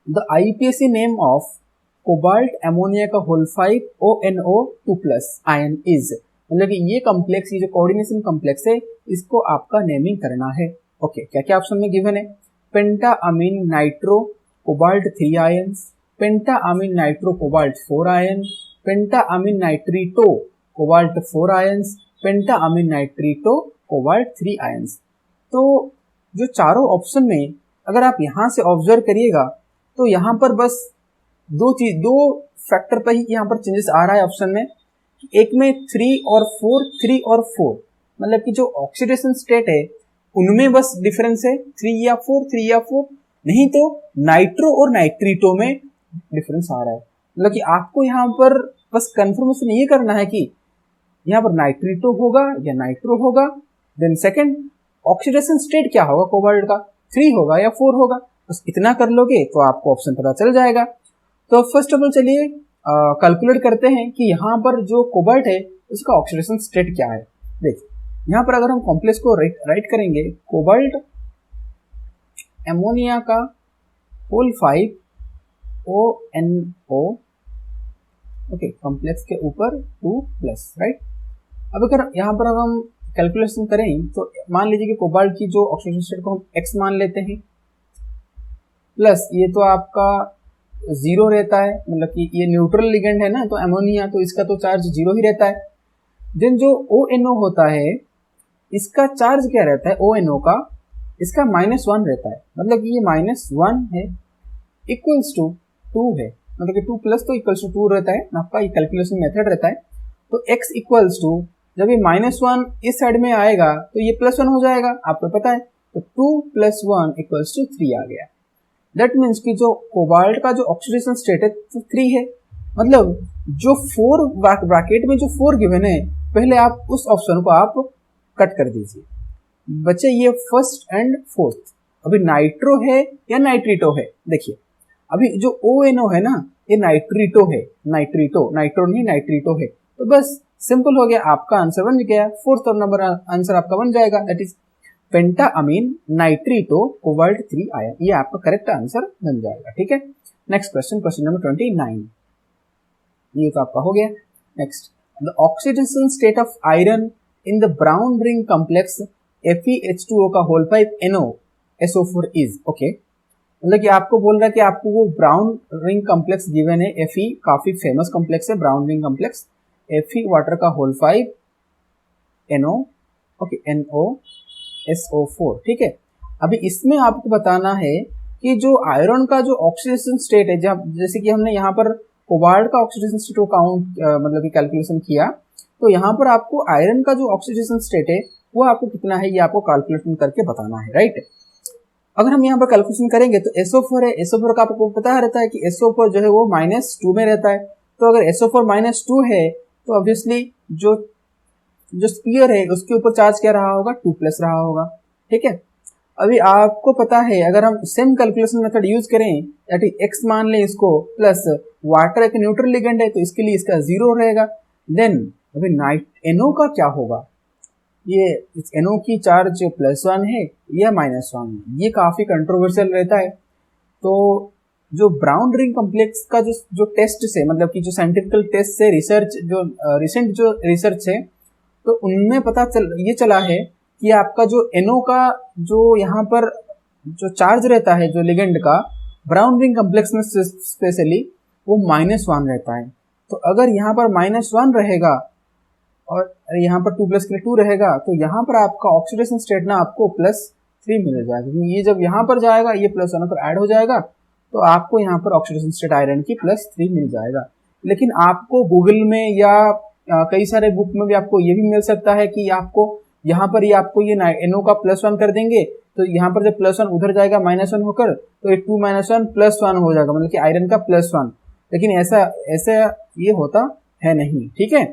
the IUPAC name of cobalt ammonia का होल 5 ONO2+ आयन इज, मतलब कि ये कॉम्प्लेक्स, ये जो कोऑर्डिनेशन कॉम्प्लेक्स है इसको आपका नेमिंग करना है। ओके, क्या क्या ऑप्शन में गिवन है? पेंटा अमीन नाइट्रो कोबाल्ट 3 आयंस, पेंटा अमीन नाइट्रो कोबाल्ट 4 आयन, पेंटा अमीन नाइट्रीटो कोबाल्ट 4 आयंस, पेंटा अमीन नाइट्रीटो कोबाल्ट 3 आयंस। तो जो चारों ऑप्शन में अगर आप यहाँ से ऑब्जर्व करिएगा तो यहाँ पर बस दो फैक्टर पर ही यहाँ पर चेंजेस आ रहा है ऑप्शन में। एक में 3 और 4, मतलब कि जो ऑक्सीडेशन स्टेट है उनमें बस डिफरेंस है 3 या 4, नहीं तो नाइट्रो और नाइट्रीटो में डिफरेंस आ रहा है। मतलब कि आपको यहाँ पर बस कंफर्मेशन ये करना है कि यहाँ पर नाइट्रीटो होगा या नाइट्रो होगा। देन सेकंड, ऑक्सीडेशन स्टेट क्या होगा कोबाल्ट का, 3 होगा या 4 होगा, बस इतना कर लोगे तो आपको ऑप्शन पता चल जाएगा। तो फर्स्ट ऑफ ऑल चलिए कैलकुलेट करते हैं कि यहाँ पर जो कोबाल्ट है उसका ऑक्सीडेशन स्टेट क्या है। देखिए यहाँ पर अगर हम कॉम्प्लेक्स को राइट करेंगे, कोबाल्ट एमोनिया का होल 5 ONO, ओके, कॉम्प्लेक्स के ऊपर 2+, राइट। अब अगर यहाँ पर हम कैलकुलेशन करें तो मान लीजिए कि कोबाल्ट की जो ऑक्सीडेशन स्टेट को हम X मान लेते हैं, प्लस ये तो आपका जीरो रहता है, मतलब कि ये न्यूट्रल लिगेंड है ना, तो अमोनिया, तो इसका तो चार्ज जीरो ही रहता है। देन जो ONO होता है इसका चार्ज क्या रहता है, ONO का, इसका -1 रहता है, मतलब कि ये -1 है इक्वल्स टू 2 है, मतलब कि 2 प्लस तो इक्वल्स टू 2 रहता है, आपका ये कैलकुलेशन मेथड रहता है। तो x इक्वल्स टू, जब ये -1 इस साइड में आएगा तो ये +1 हो जाएगा, आपको पता है, तो 2 + 1 इक्वल्स टू 3 आ गया। दैट मीन्स कि जो कोबाल्ट का जो ऑक्सीडेशन स्टेट है तो 3 है, मतलब जो 4 ब्रैकेट में जो 4 गिवन है, पहले आप उस ऑप्शन को आप कट कर दीजिए, बच्चे ये फर्स्ट एंड फोर्थ। अभी नाइट्रो है या नाइट्रीटो है, देखिए अभी जो ONO है ना, ये नाइट्रीटो है, नाइट्रो नहीं नाइट्रीटो है, तो बस सिंपल हो गया, आपका आंसर बन गया, फोर्थ नंबर आंसर आपका बन जाएगा, that is pentaammine nitrito cobalt 3 ion, ये आपका करेक्ट आंसर बन जाएगा। ठीक है, नेक्स्ट क्वेश्चन, क्वेश्चन नंबर 29, ये तो आपका हो गया। Next, the oxidation state of iron in the brown ring complex FeH2O का whole pipe NoSO4 is, okay, मतलब कि आपको बोल रहा है कि आपको वो ब्राउन रिंग कॉम्प्लेक्स गिवन है, Fe काफी फेमस कॉम्प्लेक्स है brown ring complex, Fe water का whole five NO, okay, NoSO4, ठीक है। अभी इसमें आपको बताना है कि जो आयरन का जो ऑक्सीडेशन स्टेट है, जब जैसे कि हमने यहाँ पर कोबाल्ट का ऑक्सीडेशन स्टेट को काउंट मतलब कि कैलकुलेशन किया, तो यहाँ पर आपको आयरन का जो ऑक्सीडेशन स्टेट है वो आपको कितना है, ये आपको कैलकुलेशन करके बताना है, राइट। अगर हम यहाँ पर कैलकुलेशन करेंगे तो SO4 है, SO4 का आपको पता रहता है कि SO4 जो है वो -2 में रहता है, तो अगर SO4 -2 है तो ऑब्वियसली जो स्फीयर है उसके ऊपर चार्ज क्या रहा होगा, 2+ रहा होगा, ठीक है। अभी आपको पता है अगर हम सेम कैलकुलेशन मेथड यूज करें, दैट इज x मान लें इसको, प्लस वाटर एक न्यूट्रल लिगेंड है तो इसके लिए इसका 0 रहेगा। देन अभी NO का क्या होगा, ये इस NO की चार्ज +1 है या -1 है, ये काफी कंट्रोवर्शियल रहता है। तो जो ब्राउन रिंग कॉम्प्लेक्स का जो टेस्ट से, मतलब कि जो साइंटिफिकल टेस्ट से रिसर्च, जो रिसेंट जो रिसर्च है, तो उनमें ये चला है कि आपका जो NO का जो यहाँ पर जो चार्ज रहता है जो लिगेंड का ब्राउन रिंग कॉम्प्लेक्स में स्पेशली, वो -1 रहता है। तो अगर यहाँ पर -1 रहेगा और यहाँ पर 2+ के लिए 2 रहेगा, तो यहाँ पर आपका ऑक्सीडेशन स्टेट ना आपको +3 मिल जाएगा, क्योंकि ये जब यहाँ पर जाएगा ये +1 पर ऐड हो जाएगा, तो आपको यहाँ पर ऑक्सीडेशन स्टेट आयरन की +3 मिल जाएगा। लेकिन आपको गूगल में या कई सारे बुक में भी आपको ये भी मिल सकता है कि आपको यहाँ पर ये आपको ये NO का +1 कर देंगे, तो यहाँ पर जब +1 उधर जाएगा -1 होकर, तो ये 2 - 1 +1 हो जाएगा, मतलब कि आयरन का +1। लेकिन ऐसा ये होता है नहीं, ठीक है।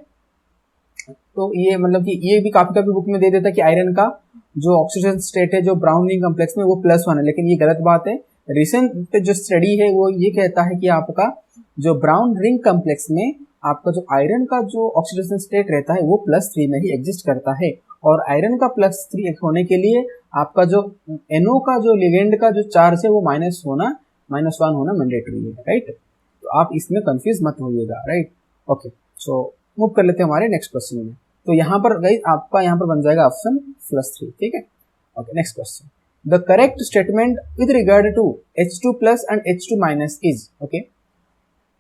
तो ये मतलब कि ये भी काफी बुक में दे देता है कि आयरन का जो ऑक्सीजन स्टेट है जो ब्राउन रिंग कॉम्प्लेक्स में वो +1 है, लेकिन ये गलत बात है। रिसेंट जो स्टडी है वो ये कहता है कि आपका जो ब्राउन रिंग कॉम्प्लेक्स में आपका जो आयरन का जो ऑक्सीडेशन स्टेट रहता है वो +3 में ही एग्जिस्ट करता है, और आयरन का +3 होने के लिए आपका जो NO का जो लिगेंड का जो चार्ज है वो -1 होना मैंडेटरी है, राइट। तो आप इसमें कंफ्यूज मत होइएगा, राइट। ओके, सो मूव कर लेते हैं हमारे नेक्स्ट क्वेश्चन में। तो यहाँ पर गाइस आपका यहाँ पर बन जाएगा ऑप्शन +3, ठीक है। Okay, next question, the correct statement with regard to H2+ and H2- is, okay,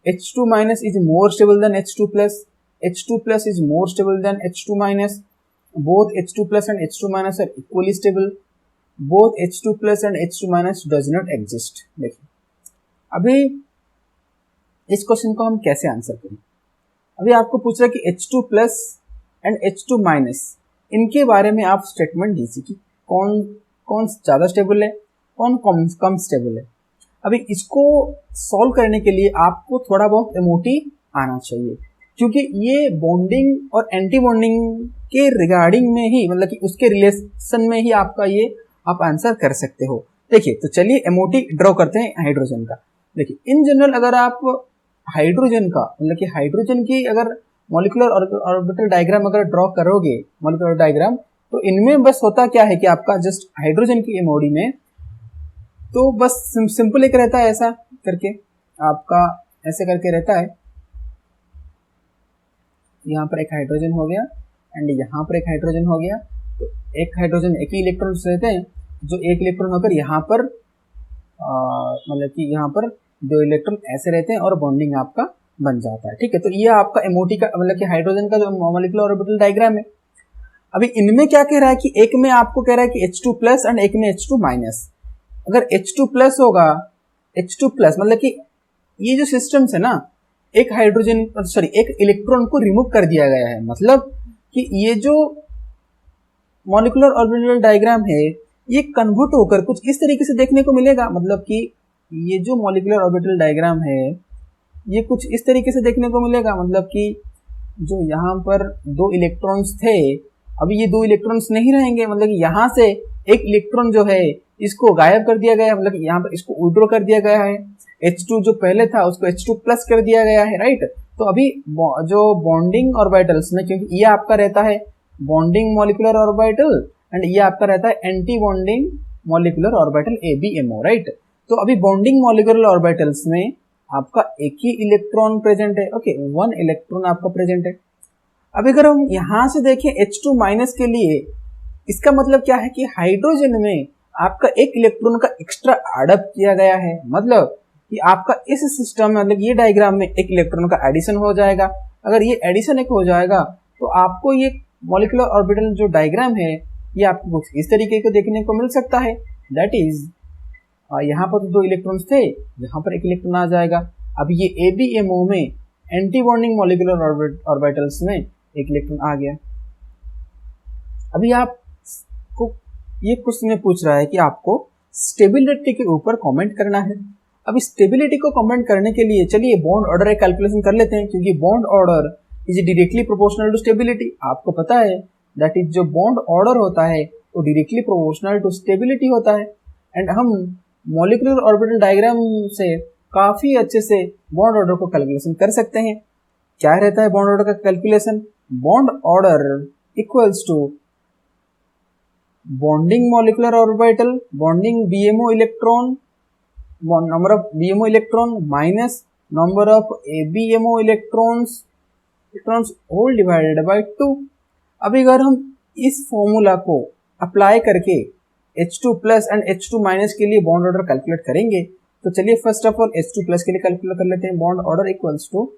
H2- is more stable than H2+, H2+ is more stable than H2-, both H2+ and H2- are equally stable, both H2+ and H2- does not exist। देखिए अभी इस question को हम कैसे answer करें। अभी आपको पूछ रहा है कि H2+ एंड H2- इनके बारे में आप स्टेटमेंट दीजिए कि कौन ज्यादा स्टेबल है, कौन कम स्टेबल है। अभी इसको सॉल्व करने के लिए आपको थोड़ा बहुत एमओटी आना चाहिए, क्योंकि ये बॉन्डिंग और एंटी बॉन्डिंग के रिगार्डिंग में ही, मतलब कि उसके रिलेशन में ही आपका ये आप आंसर कर सकते हो। देखिए, तो चलिए एमओटी ड्रॉ करते हैं हाइड्रोजन का। देखिए इन जनरल अगर आप हाइड्रोजन का, मतलब कि हाइड्रोजन की अगर मॉलिक्यूलर ऑर्बिटल डायग्राम अगर ड्रॉ करोगे, मॉलिक्यूलर डायग्राम, तो इनमें बस होता क्या है कि आपका जस्ट हाइड्रोजन की एमओडी में तो बस सिंपल एक रहता है, ऐसा करके आपका ऐसे करके रहता है। यहाँ पर एक हाइड्रोजन हो गया एंड यहाँ पर एक हाइड्रोजन हो गया, तो एक हाइड्रोजन एक ही इलेक्ट्रॉन रहते हैं, जो एक इलेक्ट्रॉन होकर यहाँ पर मतलब कि यहाँ पर दो इलेक्ट्रॉन ऐसे रहते हैं और बॉन्डिंग आपका बन जाता है। ठीक है, तो ये आपका एमओटी का मतलब कि हाइड्रोजन का जो मॉलिक्यूलर ऑर्बिटल डायग्राम है। अभी इनमें क्या कह रहा है कि एक में आपको कह रहा है कि H2 प्लस एंड एक में H2 माइनस। अगर H2 प्लस होगा, H2 प्लस मतलब कि ये जो सिस्टम्स है ना, एक हाइड्रोजन सॉरी एक इलेक्ट्रॉन को रिमूव कर दिया गया है, मतलब कि ये जो मॉलिक्यूलर ऑर्बिटल डायग्राम है ये कन्वर्ट होकर कुछ इस तरीके से देखने को मिलेगा। मतलब कि ये जो मॉलिक्यूलर ऑर्बिटल डायग्राम है ये कुछ इस तरीके से देखने को मिलेगा। मतलब कि जो यहाँ पर दो इलेक्ट्रॉन्स थे, अभी ये दो इलेक्ट्रॉन्स नहीं रहेंगे, मतलब कि यहाँ से एक इलेक्ट्रॉन जो है इसको गायब कर दिया गया है, मतलब कि यहाँ पर इसको विड्रॉ कर दिया गया है। H2 जो पहले था उसको H2 प्लस कर दिया गया है, राइट। तो अभी जो बॉन्डिंग ऑर्बिटल्स में, क्योंकि ये आपका रहता है बॉन्डिंग मॉलिक्यूलर ऑर्बिटल एंड ये आपका रहता है anti bonding molecular orbital ABMO, right. तो अभी बॉन्डिंग मॉलिक्यूलर ऑर्बिटल्स में आपका एक ही इलेक्ट्रॉन प्रेजेंट है, ओके, वन इलेक्ट्रॉन आपका प्रेजेंट है। अब अगर हम यहां से देखें H2 माइनस के लिए, इसका मतलब क्या है कि हाइड्रोजन में आपका एक इलेक्ट्रॉन का एक्स्ट्रा एडअप किया गया है, मतलब कि आपका इस सिस्टम में मतलब ये डायग्राम में एक इलेक्ट्रॉन का एडिशन हो जाएगा। अगर ये एडिशन एक हो जाएगा तो आपको ये मॉलिक्यूलर ऑर्बिटल जो डायग्राम है ये आपको इस तरीके को देखने को मिल सकता है। दैट इज यहाँ पर तो दो इलेक्ट्रॉन्स थे, यहाँ पर एक इलेक्ट्रॉन आ जाएगा। अब ये ABMO में एंटी बॉन्डिंग मॉलिक्यूलर ऑर्बिटल्स में एक इलेक्ट्रॉन आ गया। अभी आपको ये क्वेश्चन में पूछ रहा है कि आपको स्टेबिलिटी के ऊपर कमेंट करना है। अब स्टेबिलिटी को कमेंट करने के लिए चलिए बॉन्ड ऑर्डर एक कैलकुलेशन कर लेते हैं, क्योंकि bond order is directly proportional to stability. आपको पता है दैट इज जो बॉन्ड ऑर्डर होता है वो डायरेक्टली प्रोपोर्शनल टू स्टेबिलिटी होता है। एंड हम मॉलिक्यूलर ऑर्बिटल डायग्राम से काफी अच्छे से बॉन्ड ऑर्डर को कैलकुलेशन कर सकते हैं। क्या रहता है बॉन्ड ऑर्डर का calculation? Bond order equals to bonding molecular orbital, bonding BMO electron, number of BMO electron minus number of ABMO electrons whole divided by 2। अभी अगर हम इस फॉर्मूला को अप्लाई करके H2 plus and H2 minus के लिए bond order calculate करेंगे तो चलिए first of all H2 plus के लिए कैलकुलेट कर लेते हैं। Bond order equals to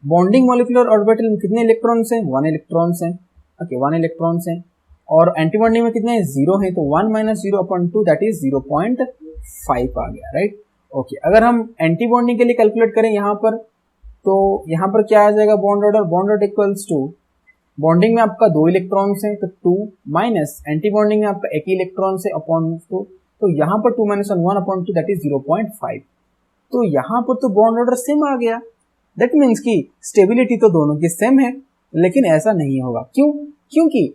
bonding molecular orbital में कितने इलेक्ट्रॉन्स हैं? 1 इलेक्ट्रॉन्स हैं, ओके 1 इलेक्ट्रॉन्स हैं। और एंटीबॉन्डिंग में कितने हैं? 0 है, तो 1 माइनस 0/2 दैट इज 0.5 आ गया, राइट। ओके, अगर हम एंटीबॉन्डिंग के लिए कैलकुलेट करें यहाँ पर तो यहाँ पर क्या आ जाएगा bond order? Bond order equals to bonding में आपका 2 इलेक्ट्रॉन्स हैं तो 2 माइनस एंटीबॉन्डिंग में आपका एक ही इलेक्ट्रॉन्स है अपॉन 2, तो यहाँ पर 2 माइनस 1/2 दैट इज 0.5। तो यहाँ पर तो बॉन्ड ऑर्डर सेम आ गया। दैट मीन्स कि स्टेबिलिटी तो दोनों की सेम है, लेकिन ऐसा नहीं होगा। क्यों? क्योंकि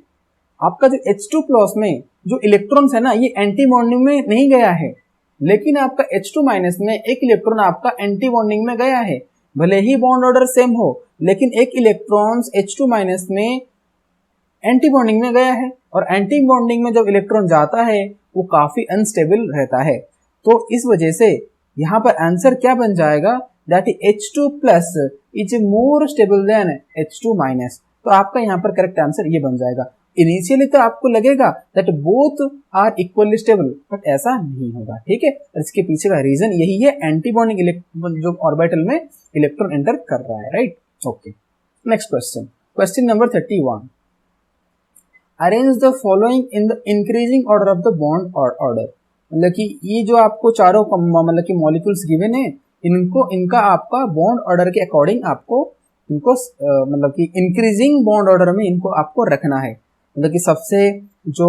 आपका जो H2 प्लस में जो इलेक्ट्रॉन्स है ना ये एंटी बॉन्डिंग में नहीं गया है, लेकिन आपका H2 माइनस में एक इलेक्ट्रॉन आपका एंटी बॉन्डिंग में गया है। भले ही बॉन्ड ऑर्डर सेम हो, लेकिन एक इलेक्ट्रॉन H2 माइनस में एंटी बॉन्डिंग में गया है, और एंटी बॉन्डिंग में जब इलेक्ट्रॉन जाता है वो काफी अनस्टेबल रहता है। तो इस वजह से यहाँ पर आंसर क्या बन जाएगा? That is H2 plus is more stable then H2 minus. तो आपका यहाँ पर करेक्ट आंसर ये बन जाएगा। इनिशियली तो आपको लगेगा that both are equally stable, but ऐसा नहीं होगा, ठीक है। इसके पीछे का रीजन यही है, एंटी बॉन्डिंग जो ऑर्बिटल में इलेक्ट्रॉन एंटर कर रहा है, right. Okay, next question, question number 31। Arrange the following in the increasing order of the bond order. मतलब कि ये जो आपको चारों मतलब कि मॉलिक्यूल्स गिवन है इनको इनका आपका बॉन्ड ऑर्डर के अकॉर्डिंग आपको इनको मतलब कि इंक्रीजिंग बॉन्ड ऑर्डर में इनको आपको रखना है। मतलब कि सबसे जो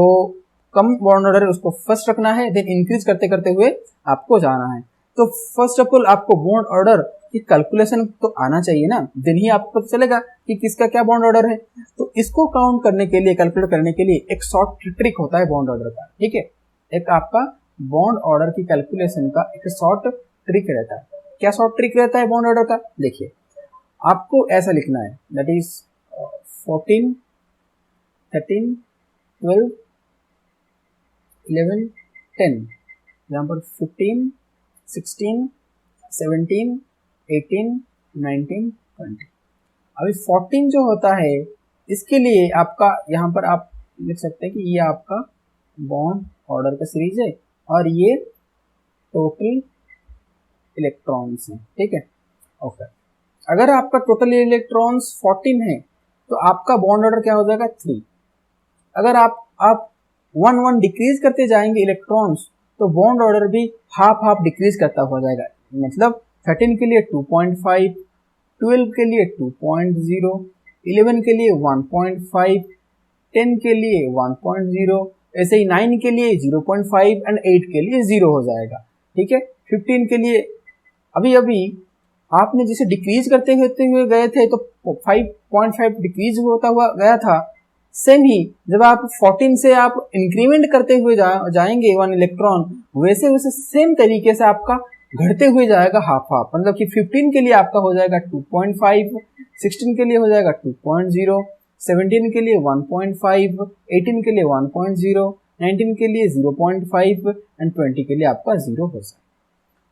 कम बॉन्ड ऑर्डर है उसको फर्स्ट रखना है, देन इंक्रीज करते करते हुए आपको जाना है। तो फर्स्ट ऑफ ऑल आपको बॉन्ड ऑर्डर की कैलकुलेशन तो आना चाहिए ना, देन ही आपको पता चलेगा कि किसका क्या बॉन्ड ऑर्डर है। तो इसको काउंट करने के लिए, कैलकुलेट करने के लिए एक शॉर्ट ट्रिक होता है बॉन्ड ऑर्डर का, ठीक है। एक आपका बॉन्ड ऑर्डर की कैलकुलेशन का एक शॉर्ट ट्रिक रहता है। क्या शॉर्ट ट्रिक रहता है बॉन्ड ऑर्डर का? देखिए, आपको ऐसा लिखना है, दैट इज 14 13 12 11 10, यहाँ पर 15 16 17 18 19 20। अभी 14 जो होता है इसके लिए आपका यहाँ पर आप लिख सकते हैं कि ये आपका बॉन्ड ऑर्डर का सीरीज है, और ये टोटल इलेक्ट्रॉन्स हैं, ठीक है। ओके, अगर आपका टोटल इलेक्ट्रॉन्स 14 है तो आपका बॉन्ड ऑर्डर क्या हो जाएगा 3। अगर आप 1 डिक्रीज करते जाएंगे इलेक्ट्रॉन्स तो बॉन्ड ऑर्डर भी हाफ डिक्रीज करता हो जाएगा। मतलब 13 के लिए 2.5, 12 के लिए 2.0, 11 के लिए 1.5, 10 के लिए 1.0, ऐसे ही 9 के लिए 0.5 एंड 8 के लिए 0 हो जाएगा, ठीक है। 15 के लिए अभी आपने जिसे डिक्रीज करते हुए गए थे तो 5.5 डिक्रीज होता हुआ गया था। सेम ही जब आप 14 से आप इंक्रीमेंट करते हुए जाएंगे 1 इलेक्ट्रॉन, वैसे सेम तरीके से आपका घटते हुए जाएगा हाफ, मतलब कि 15 के लिए आपका हो जाएगा 2.5, 16 के लिए हो जाएगा 2.0, 17 के लिए 1.5, 18 के लिए 1.0, 19 के लिए 0.5 एंड 20 के लिए आपका 0 हो जाएगा।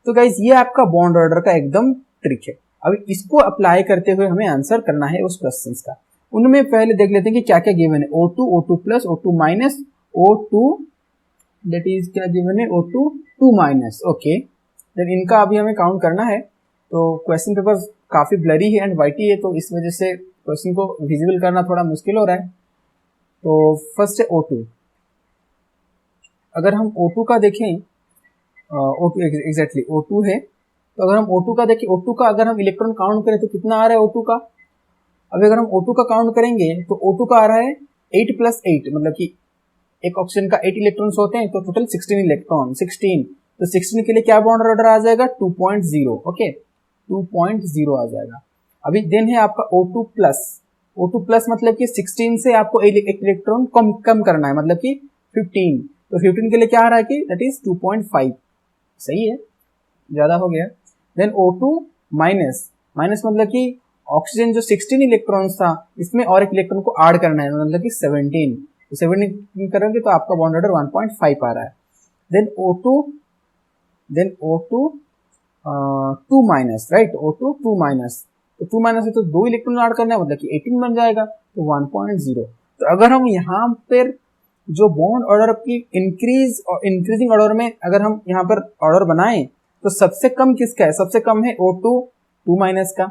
तो गाइज ये आपका बॉन्ड ऑर्डर का एकदम ट्रिक है। अब इसको अप्लाई करते हुए हमें आंसर करना है उस क्वेश्चंस का। उनमें पहले देख लेते हैं कि क्या क्या गिवन है। O2, O2 plus, O2 minus, O2 that is क्या गिवन है, O2 2 माइनस। ओके, देन इनका अभी हमें काउंट करना है। तो क्वेश्चन पेपर काफी ब्लरी है एंड वाइटी है, तो इस वजह से क्वेश्चन को विजिबल करना थोड़ा मुश्किल हो रहा है। तो फर्स्ट है O2। अगर हम O2 का देखें, O2 एग्जैक्टली O2 है, तो अगर हम O2 का देखें, O2 का अगर हम इलेक्ट्रॉन काउंट करें तो कितना आ रहा है O2 का। अभी अगर हम O2 का काउंट करेंगे तो O2 का आ रहा है 8 प्लस 8, मतलब कि एक ऑक्सीजन का 8 इलेक्ट्रॉन्स होते हैं तो टोटल 16 इलेक्ट्रॉन, 16। तो 16 के लिए क्या बॉन्ड ऑर्डर आ जाएगा 2.0, ओके 2.0 आ जाएगा। अभी देन है आपका O2 प्लस। O2 प्लस मतलब कि 16 से आपको एक इलेक्ट्रॉन कम करना है, मतलब कि 15। तो 15 के लिए क्या आ रहा है कि दैट इज 2.5, सही है, ज्यादा हो गया। देन O2 माइनस, माइनस मतलब कि ऑक्सीजन जो 16 इलेक्ट्रॉन्स था इसमें और एक इलेक्ट्रॉन को ऐड करना है, मतलब कि 17। तो 17 करोगे तो आपका बॉन्ड ऑर्डर 1.5 आ रहा है। Then O2 2 minus, right, O2 2 minus. तो 2 माइनस है तो 2 इलेक्ट्रॉन ऐड करना है, मतलब कि 18 बन जाएगा, तो 1.0। तो अगर हम यहाँ पर जो बॉन्ड ऑर्डर की इंक्रीजिंग ऑर्डर में अगर हम यहाँ पर ऑर्डर बनाएं तो सबसे कम किसका है, सबसे कम है O2 2 माइनस का,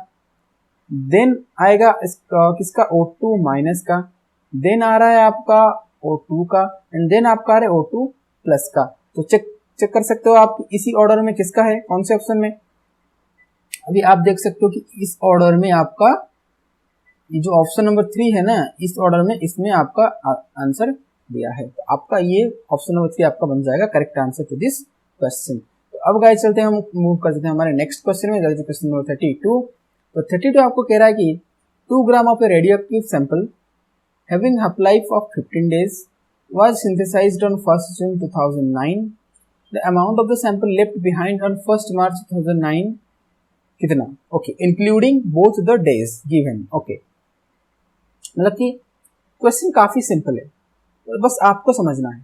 देन आएगा किसका O2 माइनस का, देन आ रहा है आपका O2 का, एंड देन आपका आ रहा है O2 प्लस का। तो चेक कर सकते हो आप इसी ऑर्डर में किसका है, कौन से ऑप्शन में। अभी आप देख सकते हो कि इस ऑर्डर में आपका ये जो ऑप्शन नंबर 3 है ना, इस ऑर्डर में इसमें आपका आंसर दिया है। तो आपका ये ऑप्शन नंबर 3 आपका बन जाएगा correct answer to this question. तो अब गाइस चलते हैं, हम मूव कर देते हैं हमारे नेक्स्ट क्वेश्चन में, दैट इज क्वेश्चन नंबर 32। तो 32 आपको कह रहा है कि 2 gram of A radioactive sample having half life of 15 days was synthesized on 1st June 2009. The amount of the sample left behind on 1st March 2009 कितना, okay, including both the days given. Okay, मतलब कि question काफी simple है, तो बस आपको समझना है।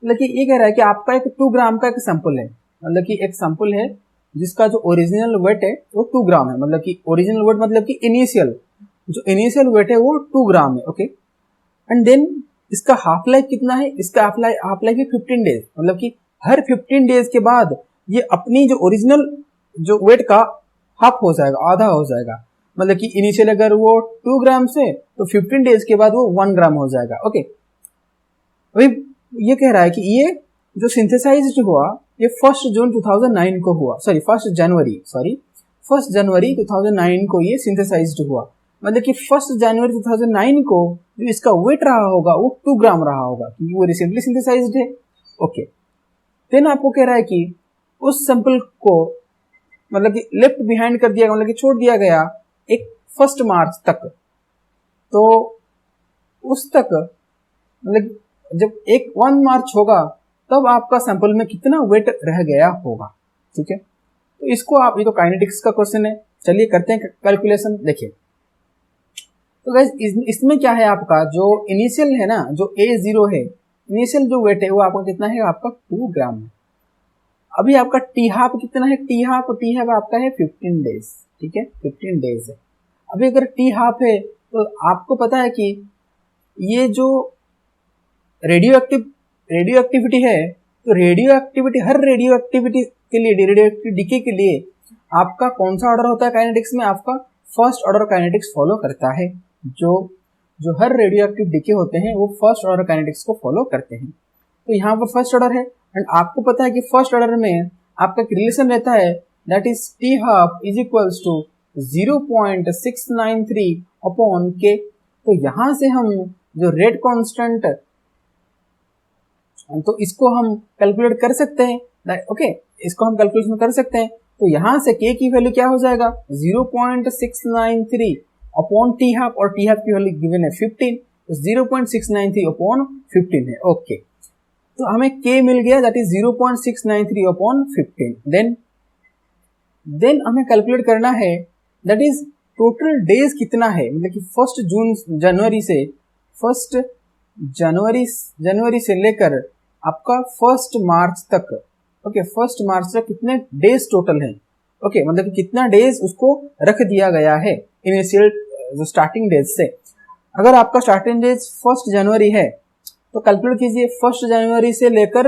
मतलब कि ये कह रहा है कि आपका एक 2 ग्राम का एक सैंपल है, मतलब कि एक सैंपल है जिसका जो ओरिजिनल वेट है वो 2 ग्राम है, मतलब कि ओरिजिनल वेट मतलब कि इनिशियल वेट है वो 2 ग्राम है, ओके। एंड देन इसका हाफ लाइफ कितना है, इसका हाफ लाइफ है 15 डेज, मतलब कि हर 15 डेज के बाद ये अपनी जो ओरिजिनल जो वेट का हाफ हो जाएगा, आधा हो जाएगा। मतलब कि इनिशियल अगर वो 2 ग्राम से तो 15 डेज के बाद वो 1 ग्राम हो जाएगा, ओके। अभी ये कह रहा है कि ये जो सिंथेसाइज्ड हुआ ये 1 जनवरी 2009 को हुआ, 1 जनवरी 2009 को ये सिंथेसाइज्ड हुआ। मतलब कि 1 जनवरी 2009 को जो इसका वेट रहा होगा वो 2 ग्राम रहा होगा, क्योंकि वो रिसेंटली सिंथेसाइज्ड है, ओके। देन आपको कह रहा है कि उस सैंपल को मतलब कि लेफ्ट बिहाइंड कर दिया, मतलब कि छोड़ दिया गया एक 1 मार्च तक। तो उस तक मतलब जब 1 मार्च होगा तब आपका सैंपल में कितना वेट रह गया होगा, ठीक है। तो इसको आप, ये तो काइनेटिक्स का क्वेश्चन है, चलिए करते हैं कैलकुलेशन। देखिए तो गाइस इसमें क्या है, आपका जो इनिशियल है ना, जो A0 है, इनिशियल जो वेट है वो आपका कितना है, आपका 2 ग्राम है। अभी आपका टी हाफ कितना है, टी हाफ आपका है 15 डेज, ठीक है, 15 डेज है। अभी अगर टी हाफ है तो आपको पता है कि ये जो रेडियो एक्टिविटी है तो रेडियो एक्टिविटी, हर रेडियो एक्टिविटी के लिए, रेडियो एक्टिव डीके के लिए आपका कौन सा ऑर्डर होता है काइनेटिक्स में? आपका फर्स्ट ऑर्डर काइनेटिक्स फॉलो करता है। जो हर रेडियो एक्टिव डीके होते हैं वो फर्स्ट ऑर्डर काइनेटिक्स को फॉलो करते हैं। तो यहाँ पर फर्स्ट ऑर्डर है, एंड आपको पता है कि फर्स्ट ऑर्डर में आपका रिलेशन रहता है that is t half is equals to 0.693 upon k. तो यहाँ से हम जो रेट कांस्टेंट, तो इसको हम कैलकुलेट कर सकते हैं। ओके, इसको हम कैलकुलेशन कर सकते हैं। तो यहाँ से के की वैल्यू क्या हो जाएगा? 0.693 अपॉन टी हाफ, और टी हाफ की वैल्यू गिवन है 15, तो 0.693 अपॉन 15 है। ओके, तो हमें के मिल गया दैट इज 0.693 अपॉन 15। देन हमें कैलकुलेट करना है दैट इज टोटल डेज कितना है, मतलब कि फर्स्ट जनवरी से लेकर आपका 1 मार्च तक। ओके, 1 मार्च तक कितने डेज टोटल हैं? ओके, मतलब कि कितना डेज उसको रख दिया गया है इनिशियल जो स्टार्टिंग डेज से। अगर आपका स्टार्टिंग डेज 1 जनवरी है तो कैलकुलेट कीजिए 1 जनवरी से लेकर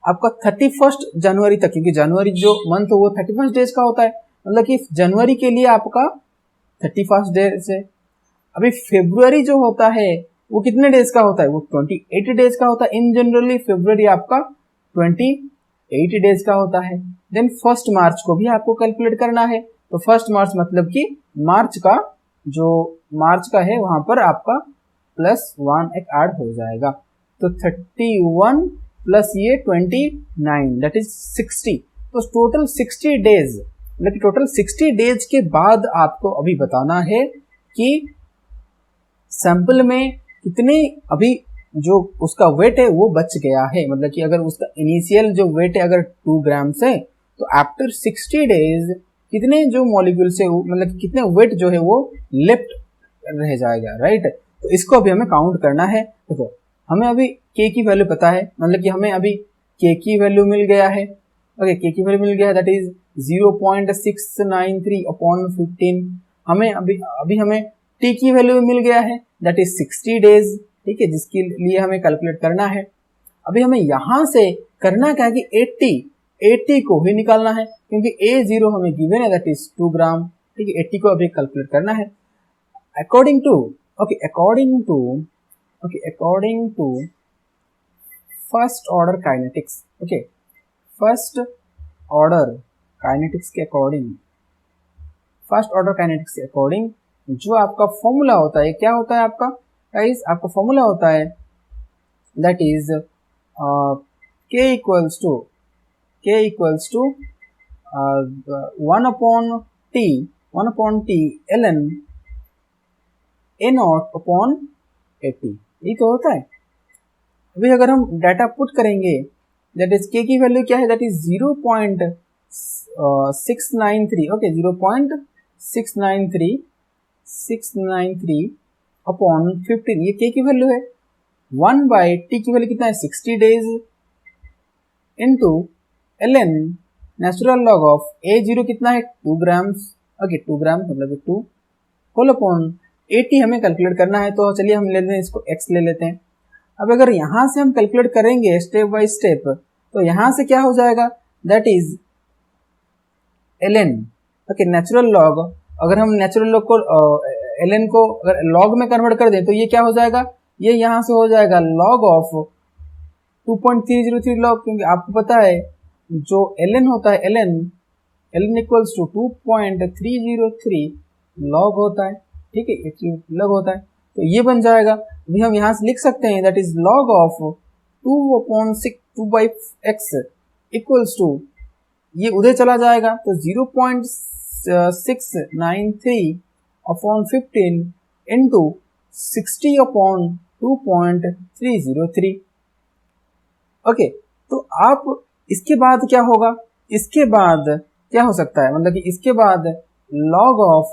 आपका 31 जनवरी तक, क्योंकि जनवरी जो मंथ वो 31 डेज का होता है, मतलब कि जनवरी के लिए आपका 31 डेज है। अभी फरवरी जो होता है वो कितने डेज का होता है? वो 28 डेज का होता है। इन जनरली फरवरी आपका 28 डेज का होता है। देन 1 मार्च को भी आपको कैलकुलेट करना है। तो 1 मार्च मतलब कि मार्च का है वहां पर आपका +1 एक ऐड हो जाएगा। तो 31 प्लस ये 29 दैट इज 60। तो टोटल 60 डेज, मतलब टोटल 60 डेज के बाद आपको अभी बताना है कि सैंपल में कितने अभी जो उसका वेट है वो बच गया है। मतलब कि अगर उसका इनिशियल जो वेट है अगर 2 ग्राम्स है, तो आफ्टर 60 डेज कितने जो मॉलिक्यूल से, मतलब कितने वेट जो है वो लेफ्ट रह जाएगा, राइट। तो इसको अभी हमें काउंट करना है। देखो, हमें अभी के की वैल्यू पता है, मतलब कि हमें अभी के की वैल्यू मिल गया है। ओके, के की वैल्यू मिल गया है दैट इज 0.693 अपॉन 15। हमें अभी हमें टी की वैल्यू मिल गया है दैट इज 60 डेज, ठीक है, जिसके लिए हमें कैलकुलेट करना है। अभी हमें यहां से करना क्या है कि 80 को ही निकालना है, क्योंकि A0 हमें गिवन है दैट इज 2 ग्राम, ठीक है। 80 को अभी कैलकुलेट करना है according to first order kinetics. Okay, first order kinetics के अकॉर्डिंग जो आपका फॉर्मूला होता है, क्या होता है आपका गाइस? आपका फॉर्मूला होता है that is K equals to 1 upon t ln A0 upon 80, यही तो होता है। अभी अगर हम डाटा पुट करेंगे दैट इज के की वैल्यू क्या है दैट इज 0.693, ओके, 0.693 अपॉन 15, ये के की वैल्यू है। 1 बाई टी की वैल्यू कितना है? 60 days into ln natural log of A0 कितना है? 2 ग्राम्स, ओके, 2 ग्राम मतलब 2 होल अपॉन 80 हमें कैलकुलेट करना है। तो चलिए हम लेते हैं इसको x ले लेते हैं। अब अगर यहां से हम कैलकुलेट करेंगे स्टेप बाय स्टेप, तो यहां से क्या हो जाएगा that is ln, okay, natural log. अगर हम नेचुरल लॉग को ln को अगर लॉग में कन्वर्ट कर दें तो ये क्या हो जाएगा? ये यहां से हो जाएगा लॉग ऑफ 2.303 लॉग, क्योंकि आपको पता है जो ln होता है ln इक्वल्स टू 2.303 लॉग होता है, ठीक है, लॉग होता है। तो ये बन जाएगा। अभी हम यहाँ से लिख सकते हैं that is log of 2/x equals to, ये उधर चला जाएगा तो 0.693 अपॉन 15 इंटू 60 अपॉन 2.303। ओके, तो आप इसके बाद क्या होगा? इसके बाद क्या हो सकता है, मतलब कि इसके बाद log ऑफ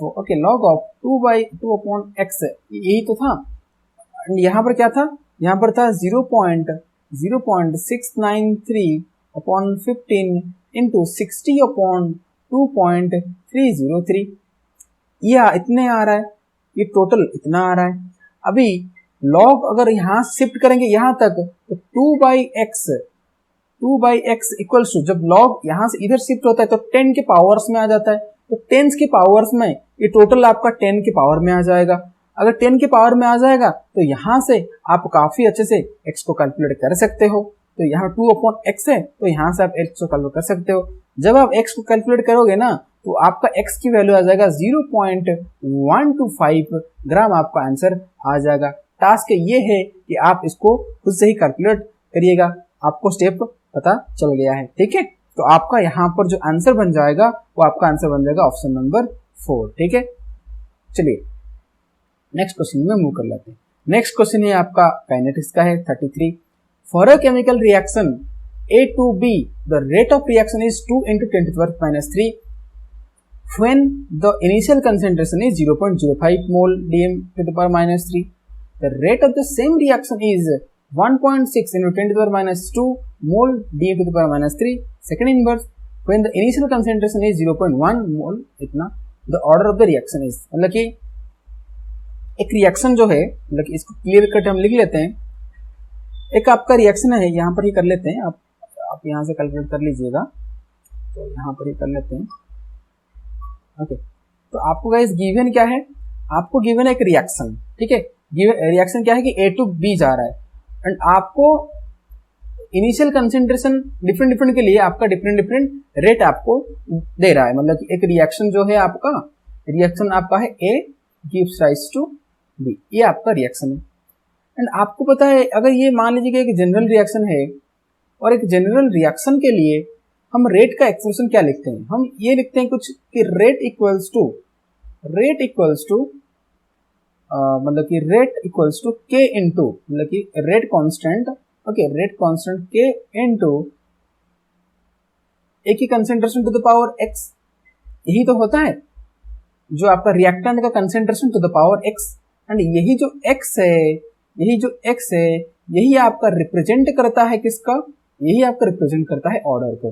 2/2 अपॉन x, यही तो था। यहाँ पर क्या था? यहाँ पर था 0.693 अपॉन 15 इंटू 60 अपॉन 2.303, ये इतने आ रहा है, ये टोटल इतना आ रहा है। अभी लॉग अगर यहाँ शिफ्ट करेंगे यहाँ तक तो 2/x 2/x इक्वल्स टू, जब log यहाँ से इधर शिफ्ट होता है तो 10 के पावर्स में आ जाता है, तो 10 के पावर्स में ये टोटल आपका 10 के पावर में आ जाएगा। अगर 10 के पावर में आ जाएगा तो यहाँ से आप काफी अच्छे से x को कैलकुलेट कर सकते हो। तो यहाँ 2/x है तो यहाँ से आप x को कैलकुलेट कर सकते हो। जब आप x को कैलकुलेट करोगे ना तो आपका x की वैल्यू आ जाएगा 0.125 ग्राम, आपका आंसर आ जाएगा। टास्क ये है कि आप इसको खुद से ही कैलकुलेट करिएगा, आपको स्टेप पता चल गया है, ठीक है। तो आपका यहाँ पर जो आंसर बन जाएगा वो आपका आंसर बन जाएगा ऑप्शन नंबर 4, ठीक है। चलिए नेक्स्ट क्वेश्चन में मूव कर लेते हैं। नेक्स्ट क्वेश्चन है आपका काइनेटिक्स का है 33। For a chemical reaction A to B, the rate of reaction is 2 × 10⁻³ when the initial concentration is 0.05 mole dm⁻³ the rate of the same reaction is 1.6 × 10⁻² mole dm⁻³ second inverse when the initial concentration is 0.1 mole इतना the order of the reaction is, मतलब कि एक reaction जो है, मतलब कि इसको clear cut हम लिख लेते हैं। एक आपका रिएक्शन है, यहाँ पर ही कर लेते हैं, आप यहाँ से कैलकुलेट कर लीजिएगा, तो यहाँ पर ही कर लेते हैं, ओके। तो आपको गाइस गिवन क्या है, आपको गिवन है एक रिएक्शन, ठीक है। रिएक्शन क्या है कि A to B जा रहा है एंड आपको इनिशियल कंसेंट्रेशन डिफरेंट के लिए आपका डिफरेंट रेट आपको दे रहा है। मतलब कि एक रिएक्शन जो है आपका रिएक्शन आपका है A gives rise to B, ये आपका रिएक्शन है। एंड आपको पता है अगर ये मान लीजिए कि एक जनरल रिएक्शन है और एक जनरल रिएक्शन के लिए हम रेट का एक्सप्रेशन क्या लिखते हैं, हम ये लिखते हैं कुछ कि रेट इक्वल्स टू मतलब कि rate equals to K into, मतलब कि rate constant, okay, rate constant K into A की concentration to the power x, यही तो होता है जो आपका रिएक्टेंट का concentration to the power x। And यही जो x है यही आपका रिप्रेजेंट करता है किसका, यही आपका रिप्रेजेंट करता है ऑर्डर को।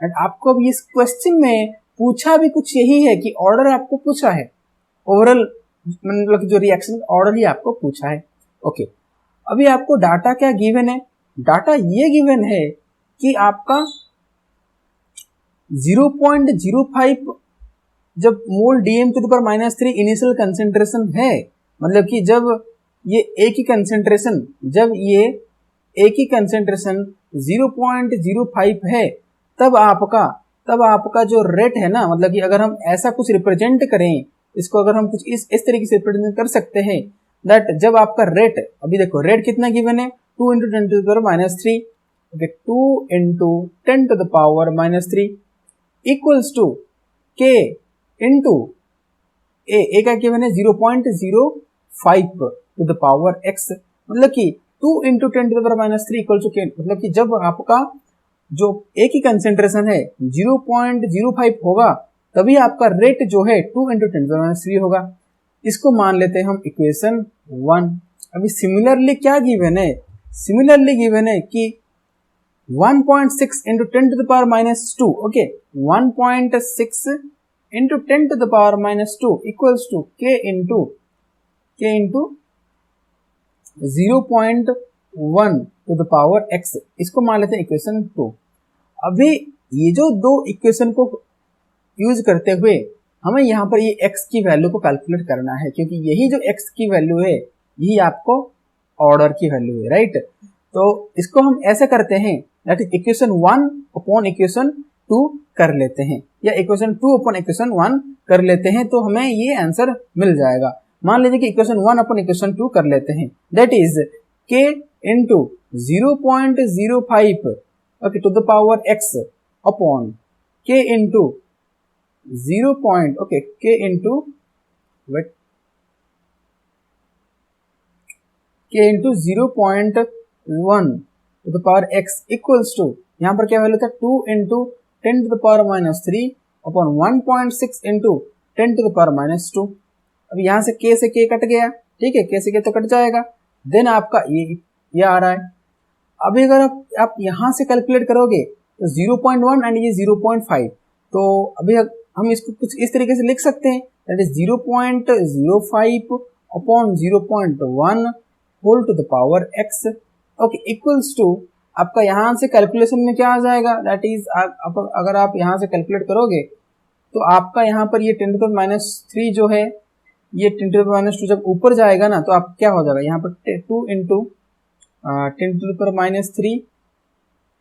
एंड आपको अब इस क्वेश्चन में पूछा भी कुछ यही है कि ऑर्डर आपको पूछा है, ओवरऑल मतलब जो रिएक्शन ऑर्डर ही आपको पूछा है, ओके। अभी आपको डाटा क्या गिवन है, डाटा ये गिवन है कि आपका 0.05 जब मोल dm⁻³ इनिशियल कंसेंट्रेशन है, मतलब कि जब ये A की कंसेंट्रेशन 0.05 है तब आपका जो रेट है ना, मतलब कि अगर हम ऐसा कुछ रिप्रेजेंट करें इसको, अगर हम कुछ इस तरीके से रिप्रेजेंट कर सकते हैं दैट जब आपका रेट, अभी देखो रेट कितना गिवन है 2 × 10⁻³ okay, 2 × 10⁻³ equals to K into A का गिवन है 0.05 टू द पावर x, मतलब कि 2 × 10⁻³ इक्वल टू K, मतलब कि जब आपका जो A की कंसेंट्रेशन है 0.05 होगा तभी आपका रेट जो है 2 × 10⁻³ होगा। इसको मान लेते हैं हम इक्वेशन 1। अभी सिमिलरली क्या गिवन है, सिमिलरली गिवन है कि 1.6 × 10⁻² okay, 1.6 × 10⁻² equals to K into 0.1 to the power x, इसको मान लेते हैं इक्वेशन 2। अभी ये जो दो इक्वेशन को यूज करते हुए हमें यहाँ पर ये x की वैल्यू को कैलकुलेट करना है, क्योंकि यही जो x की वैल्यू है यही आपको ऑर्डर की वैल्यू है, राइट। तो इसको हम ऐसे करते हैं that is equation 1 upon equation 2 कर लेते हैं, या इक्वेशन 2 अपॉन इक्वेशन 1 कर लेते हैं, तो हमें ये आंसर मिल जाएगा। मान लीजिए कि इक्वेशन 1 अपॉन इक्वेशन 2 कर लेते हैं, that is K into 0.05 okay to the power x upon K into 0.1 to the power x equals to, यहाँ पर क्या वैल्यू था 2 × 10⁻³ अपॉन 1.6 × 10⁻²। अब यहाँ से K से K कट गया, ठीक है, K से K तो कट जाएगा, देन आपका ये आ रहा है। अभी अगर आप यहाँ से कैलकुलेट करोगे तो 0.1 एंड ये 0.5, तो अभी हम इसको कुछ इस तरीके से लिख सकते हैं, that is 0.05 upon 0.1 whole to the power x okay equals to आपका यहाँ से कैलकुलेशन में क्या आ जाएगा, दैट इज अगर आप यहाँ से कैलकुलेट करोगे तो आपका यहाँ पर ये 10⁻³ जो है, ये 10⁻² जब ऊपर जाएगा ना तो आप क्या हो जाएगा, यहाँ पर 2 इंटू 10⁻³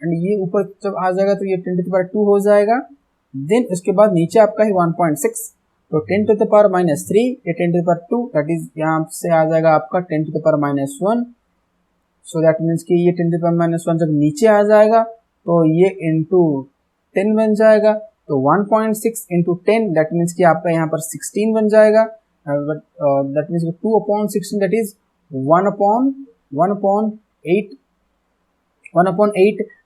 एंड ये ऊपर जब आ जाएगा तो ये 10⁻² हो जाएगा। देन उसके बाद नीचे आपका है 1.6, तो 10⁻³ ये 10⁻², दैट इज यहाँ से आ जाएगा आपका 10⁻⁻1। सो दैट मीन्स कि ये 10⁻⁻1 जब नीचे आ जाएगा तो ये इंटू 10 बन जाएगा, तो 1.6 इंटू 10 दैट मीन्स कि आपका यहाँ पर 16 बन जाएगा। That means 2/16 that is 1/8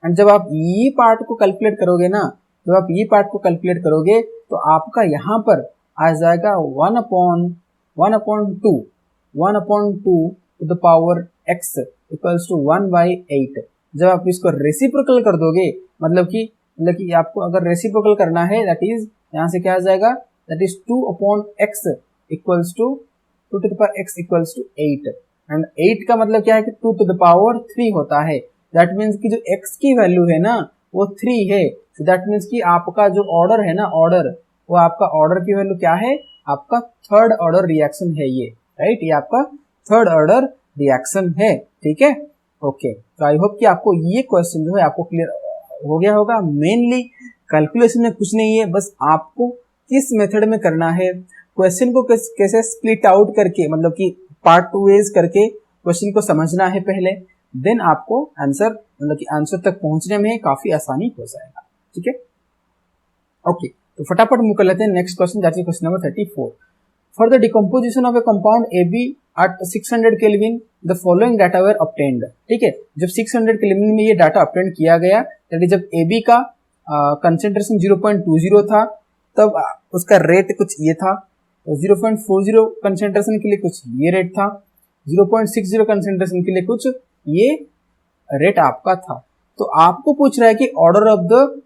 and जब आप ये पार्ट को कैलकुलेट करोगे ना, जब आप ये पार्ट को कैलकुलेट करोगे तो आपका यहाँ पर आ जाएगा 1/2 to the power x equals to 1/8। जब आप इसको रेसिप्रोकल कर दोगे, मतलब कि आपको अगर रेसिप्रोकल करना है, दैट इज यहाँ से क्या आ जाएगा, that is 2/x equals to 2 to the power x equals to 8 and 8 का मतलब क्या है कि 2 to the power 3 होता है। दैट मीन्स कि जो x की वैल्यू है ना वो 3 है। so दैट मीन्स कि आपका जो ऑर्डर है ना, ऑर्डर, वो आपका ऑर्डर की वैल्यू क्या है, आपका थर्ड ऑर्डर रिएक्शन है ये, राइट, ये आपका थर्ड ऑर्डर रिएक्शन है, ठीक है, ओके। तो आई होप कि आपको ये क्वेश्चन जो है आपको क्लियर हो गया होगा। मेनली कैलकुलेशन में कुछ नहीं है, बस आपको किस मेथड में करना है, क्वेश्चन को कैसे स्प्लिट आउट करके, मतलब कि पार्ट 2 वेज करके क्वेश्चन को समझना है पहले, देन आपको आंसर, मतलब कि आंसर तक पहुंचने में काफी आसानी हो जाएगा, ठीक है, ओके। तो फटाफट मूव कर लेते हैं next question, that is question number 34। For the decomposition of A compound AB at 600 kelvin the following data were obtained. ठीक है, जब 600 केल्विन में ये डाटा ऑब्टेन किया गया, दैट इज जब AB का कंसेंट्रेशन 0.20 था, तब उसका रेट कुछ ये था, तो 0.40 कंसेंट्रेशन के लिए कुछ ये रेट था, 0.60 कंसेंट्रेशन के लिए कुछ ये रेट आपका था। तो आपको पूछ रहा है कि order of the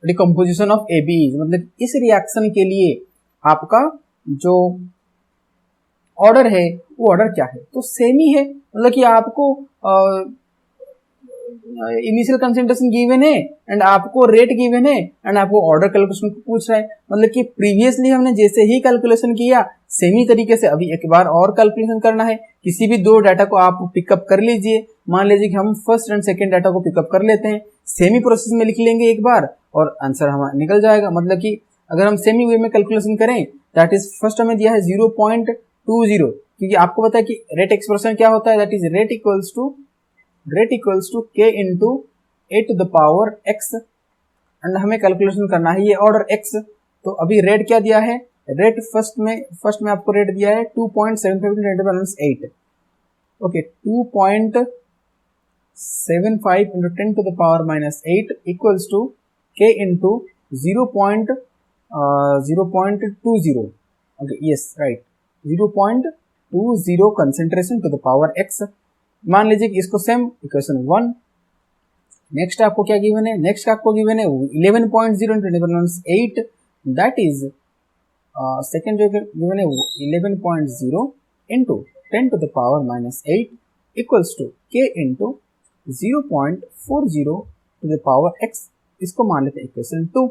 decomposition of AB, मतलब इस रिएक्शन के लिए आपका जो ऑर्डर है वो ऑर्डर क्या है, तो सेम ही है, मतलब कि आपको इनिशियल कंसेंट्रेशन गिवन है एंड आपको रेट गिवन है एंड आपको ऑर्डर कैलकुलेशन पूछ रहा है, मतलब कि प्रीवियसली हमने जैसे ही कैलकुलेशन किया सेम ही तरीके से अभी एक बार और कैलकुलेशन करना है। किसी भी दो डाटा को आप पिकअप कर लीजिए, मान लीजिए कि हम फर्स्ट एंड सेकेंड डाटा को पिकअप कर लेते हैं, सेमी प्रोसेस में लिख लेंगे एक बार और आंसर हमारा निकल जाएगा। मतलब कि अगर हम सेमी वे में कैलकुलेशन करें, दैट इज फर्स्ट हमें दिया है 0.20, क्योंकि आपको पता है कि रेट एक्सप्रेशन क्या होता है, that is rate equals to k into a to the power x and हमें कैलकुलेशन करना है ये ऑर्डर x। तो अभी रेट क्या दिया है, रेट फर्स्ट में आपको रेट दिया है 2.75 × 10⁻8, okay, 2.75 × 10⁻8 equals to k into 0.20, okay, yes right, 0.20 concentration to the power x। मान लीजिए कि इसको सेम इक्वेशन 1। नेक्स्ट आपको क्या गिवन है, नेक्स्ट आपको गिवन है 11.0 × 10⁻8, दैट इज सेकेंड जो गिवन है 11.0 into 10 to the power -8 equals to k into 0.40 to the power x। इसको मान लेते हैं इक्वेशन 2।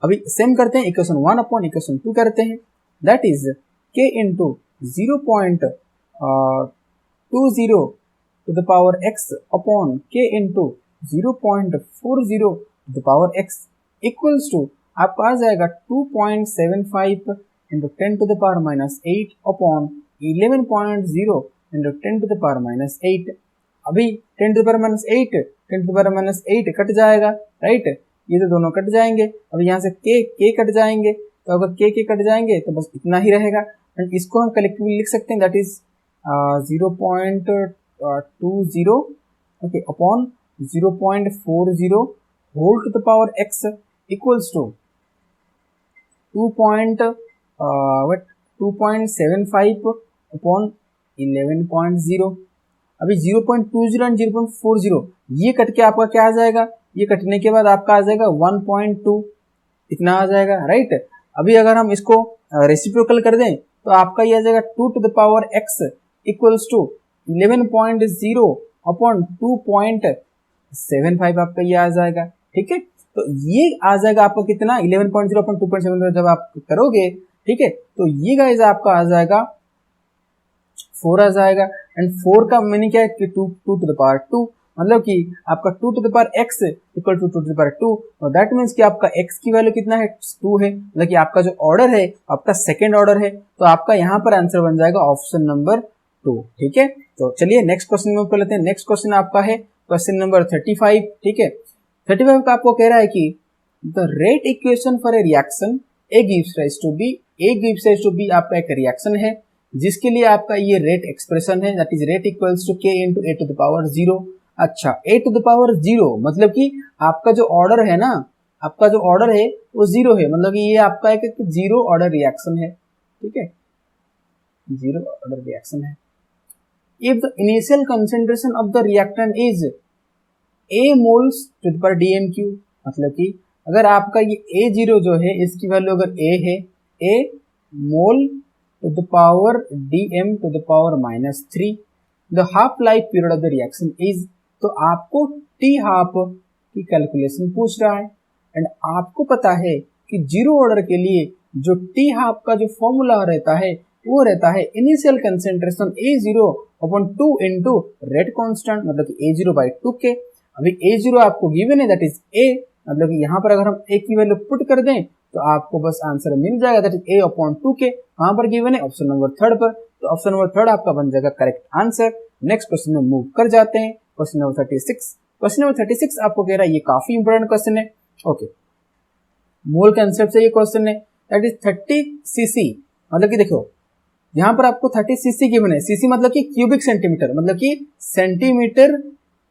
अभी सेम करते हैं, इक्वेशन 1 अपॉन इक्वेशन 2 करते हैं, that is k into 0.20 to the power x upon k into 0.40 to the power x equals to आपको आ जाएगा 2.75 into 10 to the power -8 upon 11.0 into 10 to the power -8। अभी 10 to the power -8 10 to the power -8 cut जाएगा, right, ये तो दोनों cut जाएंगे। अब यहाँ से k कट जाएंगे, तो अगर k कट जाएंगे तो बस इतना ही रहेगा एंड इसको हम कलेक्टिवली लिख सकते हैं, that is 0.20 okay upon 0.40 whole to the power x equals to 2.75 upon 11.0। अभी 0.20 एंड 0.40 ये कट के आपका क्या आ जाएगा, ये कटने के बाद आपका आ जाएगा 1.2, इतना आ जाएगा, राइट। अभी अगर हम इसको रेसिप्रोकल कर दें तो आपका ये आ जाएगा 2 to the power x equals to 11.0 upon 2.75 आपका ये आ जाएगा। ठीक है, तो ये आ जाएगा आपका कितना 11.0 अपॉन 2.75 जब आप करोगे। ठीक है, तो ये गाइस आपका आ जाएगा 4 आ जाएगा। एंड 4 का मीनिंग क्या है कि 2 टू द पावर 2, मतलब कि आपका 2 to the power x equal to 2 to the power 2, और दैट मीन्स कि आपका x की वैल्यू कितना है 2 है, मतलब कि आपका जो ऑर्डर है आपका सेकंड ऑर्डर है, तो आपका यहाँ पर आंसर बन जाएगा ऑप्शन नंबर 2। ठीक है, तो चलिए नेक्स्ट क्वेश्चन में कर लेते हैं। नेक्स्ट क्वेश्चन आपका है क्वेश्चन नंबर 35। ठीक है, 35 का आपको कह रहा है कि the rate equation for a reaction a gives rise to b, a gives rise to b आपका एक रिएक्शन है जिसके लिए आपका ये रेट एक्सप्रेशन है, that is rate equals to k into a to the power 0। अच्छा, ए टू द पावर 0 मतलब कि आपका जो ऑर्डर है ना, आपका जो ऑर्डर है वो 0 है, मतलब कि ये आपका एक 0 ऑर्डर रिएक्शन है। ठीक है, 0 ऑर्डर रिएक्शन है। If the initial concentration of the reactant is a moles to the power dmq, मतलब कि अगर आपका ये a0 जो है इसकी वैल्यू अगर a है, a mole to the power dm to the power -3, the half life period of the reaction is, तो आपको t हाफ की कैलकुलेशन पूछ रहा है। एंड आपको पता है कि जीरो ऑर्डर के लिए जो t हाफ का जो फॉर्मूला रहता है वो रहता है initial concentration a0 upon 2 into rate constant, मतलब कि a0 बाई 2k। अभी a0 आपको गिवन है दैट इज a, मतलब कि यहाँ पर अगर हम a की वैल्यू पुट कर दें तो आपको बस आंसर मिल जाएगा that is a upon 2k। कहाँ पर गिवन है? ऑप्शन नंबर 3 पर, तो ऑप्शन नंबर 3 आपका बन जाएगा करेक्ट आंसर। नेक्स्ट क्वेश्चन में मूव कर जाते हैं, क्वेश्चन नंबर 36। क्वेश्चन नंबर 36 आपको कह रहा है, ये काफी इंपोर्टेंट क्वेश्चन है। ओके, मोल कंसेप्ट से ये क्वेश्चन है, दैट इज 30 cc, मतलब कि देखो यहाँ पर आपको 30 cc गिवन है, cc मतलब कि क्यूबिक सेंटीमीटर, मतलब कि सेंटीमीटर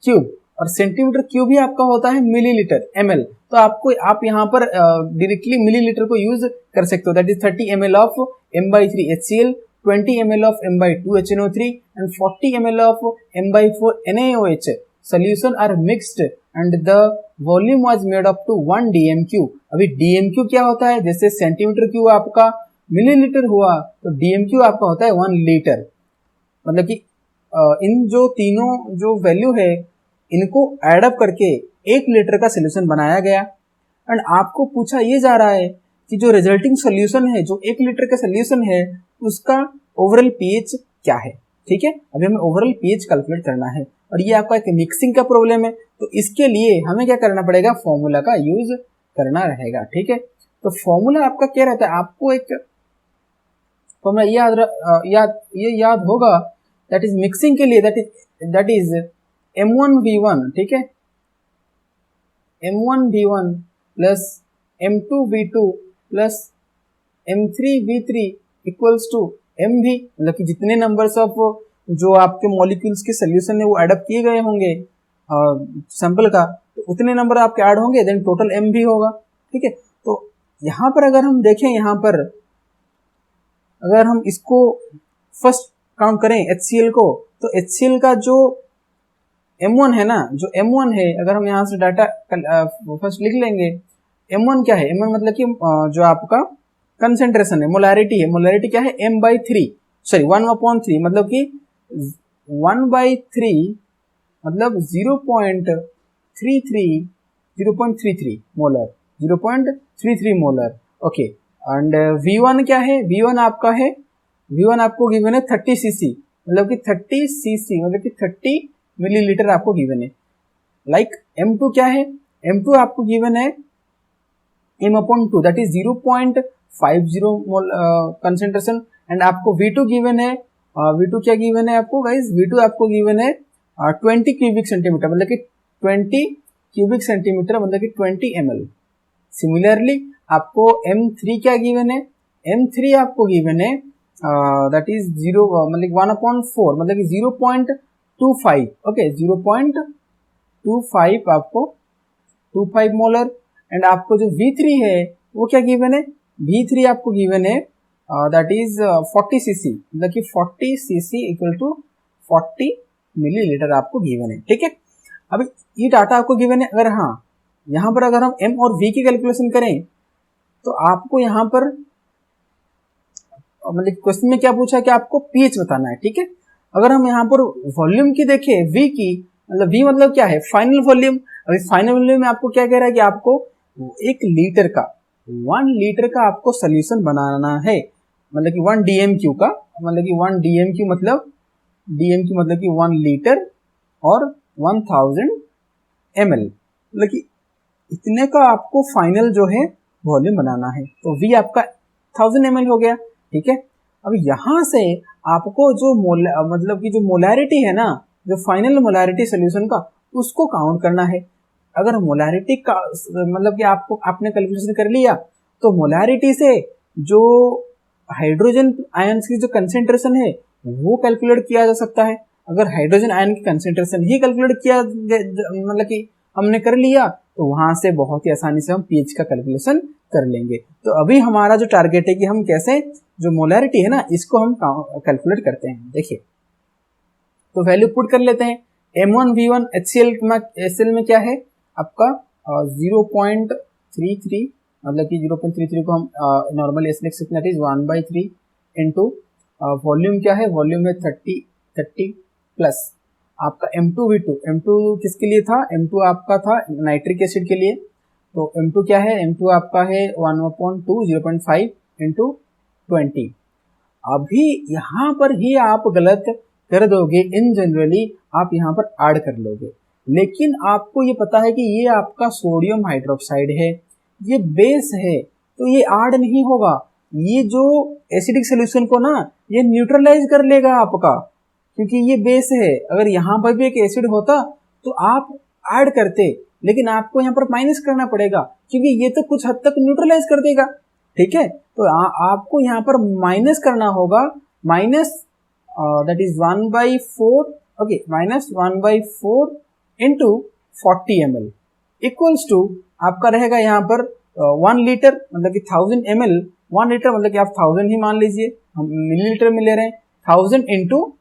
क्यूब, और सेंटीमीटर क्यूब ही आपका होता है मिलीलीटर ml, तो आपको आप यहाँ पर डायरेक्टली मिलीलीटर को यूज कर सकते हो। That is 30 ml of m/3 HCl, 20 ml of m/2 HNO3 and 40 ml of m/4 NaOH solution are mixed and the volume was made up to 1 dmq। अभी dmq क्या होता है? जैसे सेंटीमीटर क्यूब आपका मिलीलीटर हुआ तो dmq आपका होता है 1 लीटर, मतलब कि इन जो तीनों जो वैल्यू है इनको एडअप करके 1 लीटर का सोल्यूशन बनाया गया। एंड आपको पूछा ये जा रहा है कि जो रिजल्टिंग सोल्यूशन है, जो 1 लीटर का सोल्यूशन है, उसका ओवरऑल पीएच क्या है। ठीक है, अभी हमें ओवरऑल पीएच कैलकुलेट करना है, और ये आपका एक मिक्सिंग का प्रॉब्लम है, तो इसके लिए हमें क्या करना पड़ेगा? फॉर्मूला का यूज करना रहेगा। ठीक है, तो फॉर्मूला आपका क्या रहता है? आपको एक फॉर्मूला याद होगा, दैट इज मिक्सिंग के लिए, दैट इज M1V1। ठीक है, M1V1 plus M2V2 plus M3V3 equals to MV, मतलब कि जितने नंबर्स ऑफ जो आपके मॉलिक्यूल्स के सोल्यूशन है वो एडअप किए गए होंगे सैंपल का, तो उतने नंबर आपके ऐड होंगे, देन टोटल MV होगा। ठीक है, तो यहाँ पर अगर हम देखें, यहाँ पर अगर हम इसको फर्स्ट काउंट करें HCl को, तो HCl का जो M1 है ना, जो M1 है, अगर हम यहाँ से डाटा फर्स्ट लिख लेंगे, M1 क्या है? M1 मतलब कि जो आपका कंसेंट्रेशन है, मोलैरिटी है, मोलैरिटी क्या है? m/3, सॉरी 1/3, मतलब कि 1/3 मतलब 0.33 molar, 0.33 molar. Okay, and V1 क्या है? V1 आपका है, V1 आपको गिवन है 30 cc, मतलब कि 30 cc मतलब कि 30 मिलीलीटर आपको गिवन है। लाइक M2 क्या है? M2 आपको गिवन है m/2, that is 0.50 mole concentration. And आपको V2 गिवन है, V2 क्या गिवन है आपको गाइस? V2 आपको गिवन है 20 क्यूबिक सेंटीमीटर, मतलब कि 20 क्यूबिक सेंटीमीटर, मतलब कि 20 ml। सिमिलरली आपको M3 क्या गिवन है? M3 आपको गिवन है दैट इज 0 मतलब 1/4, मतलब कि 0.25, ओके 0.25 आपको 25 मोलर। एंड आपको जो V3 है वो क्या गिवन है? V3 आपको गिवन है दैट इज 40 cc, मतलब कि 40 cc इक्वल टू 40 मिलीलीटर आपको गिवन है। ठीक है, अभी ये डाटा आपको गिवन है। अगर हाँ, यहाँ पर अगर हम M और V की कैलकुलेशन करें तो आपको यहाँ पर मतलब क्वेश्चन में क्या पूछा कि आपको pH बताना है। ठीक है, अगर हम यहाँ पर वॉल्यूम की देखें V की, मतलब V मतलब क्या है, फाइनल वॉल्यूम। अभी फाइनल वॉल्यूम में आपको क्या कह रहा है कि आपको 1 लीटर का 1 लीटर का आपको सोल्यूशन बनाना है, मतलब कि 1 DMQ का, मतलब कि 1 DMQ मतलब कि 1 लीटर और 1000 ml, मतलब कि इतने का आपको फाइनल जो है वॉल्यूम बनाना है। तो V आपका 1000 ml हो गया, ठीक है। अब यहाँ से आपको जो मतलब कि जो मोलैरिटी है ना, जो फाइनल मोलैरिटी सोल्यूशन का, उसको काउंट करना है। अगर मोलैरिटी का मतलब कि आपने कैलकुलेशन कर लिया, तो मोलैरिटी से जो हाइड्रोजन आयंस की जो कंसेंट्रेशन है वो कैलकुलेट किया जा सकता है। अगर हाइड्रोजन आयन की कंसेंट्रेशन ही कैलकुलेट किया मतलब कि हमने कर लिया, तो वहां से बहुत ही आसानी से हम पीएच का कैलकुलेशन कर लेंगे। तो अभी हमारा जो टारगेट है कि हम कैसे जो मोलैरिटी है ना, इसको हम कैलकुलेट करते हैं। देखिए, तो वैल्यू पुट कर लेते हैं। M1V1 HCl में क्या है आपका 0.33, मतलब कि 0.33 को हम नॉर्मली ऐसे लिख सकते हैं, 1/3 इंटू वॉल्यूम क्या है, वॉल्यूम है 30 प्लस आपका M2 किसके लिए था, M2 आपका था नाइट्रिक एसिड के लिए। तो M2 क्या है, M2 आपका है 1/2 0.5 इंटू 20। अभी यहाँ पर ही आप गलत कर दोगे, इन जनरली आप यहाँ पर ऐड कर लोगे, लेकिन आपको ये पता है कि ये आपका सोडियम हाइड्रोक्साइड है, ये बेस है, तो ये ऐड नहीं होगा। ये जो एसिडिक सोल्यूशन को ना ये न्यूट्रलाइज कर लेगा आपका, क्योंकि ये बेस है। अगर यहाँ पर भी एक एसिड होता तो आप ऐड करते, लेकिन आपको यहाँ पर माइनस करना पड़ेगा, क्योंकि ये तो कुछ हद तक न्यूट्रलाइज कर देगा, ठीक है। तो आपको यहाँ पर माइनस करना होगा, minus that is 1/4, okay, minus 1/4 into 40 ml equals to आपका रहेगा यहाँ पर 1 लीटर, मतलब कि 1000 ml, 1 लीटर मतलब कि आप 1000 ही मान लीजिए, हम मिलीलीटर में ले रहे हैं, 1000 इंटू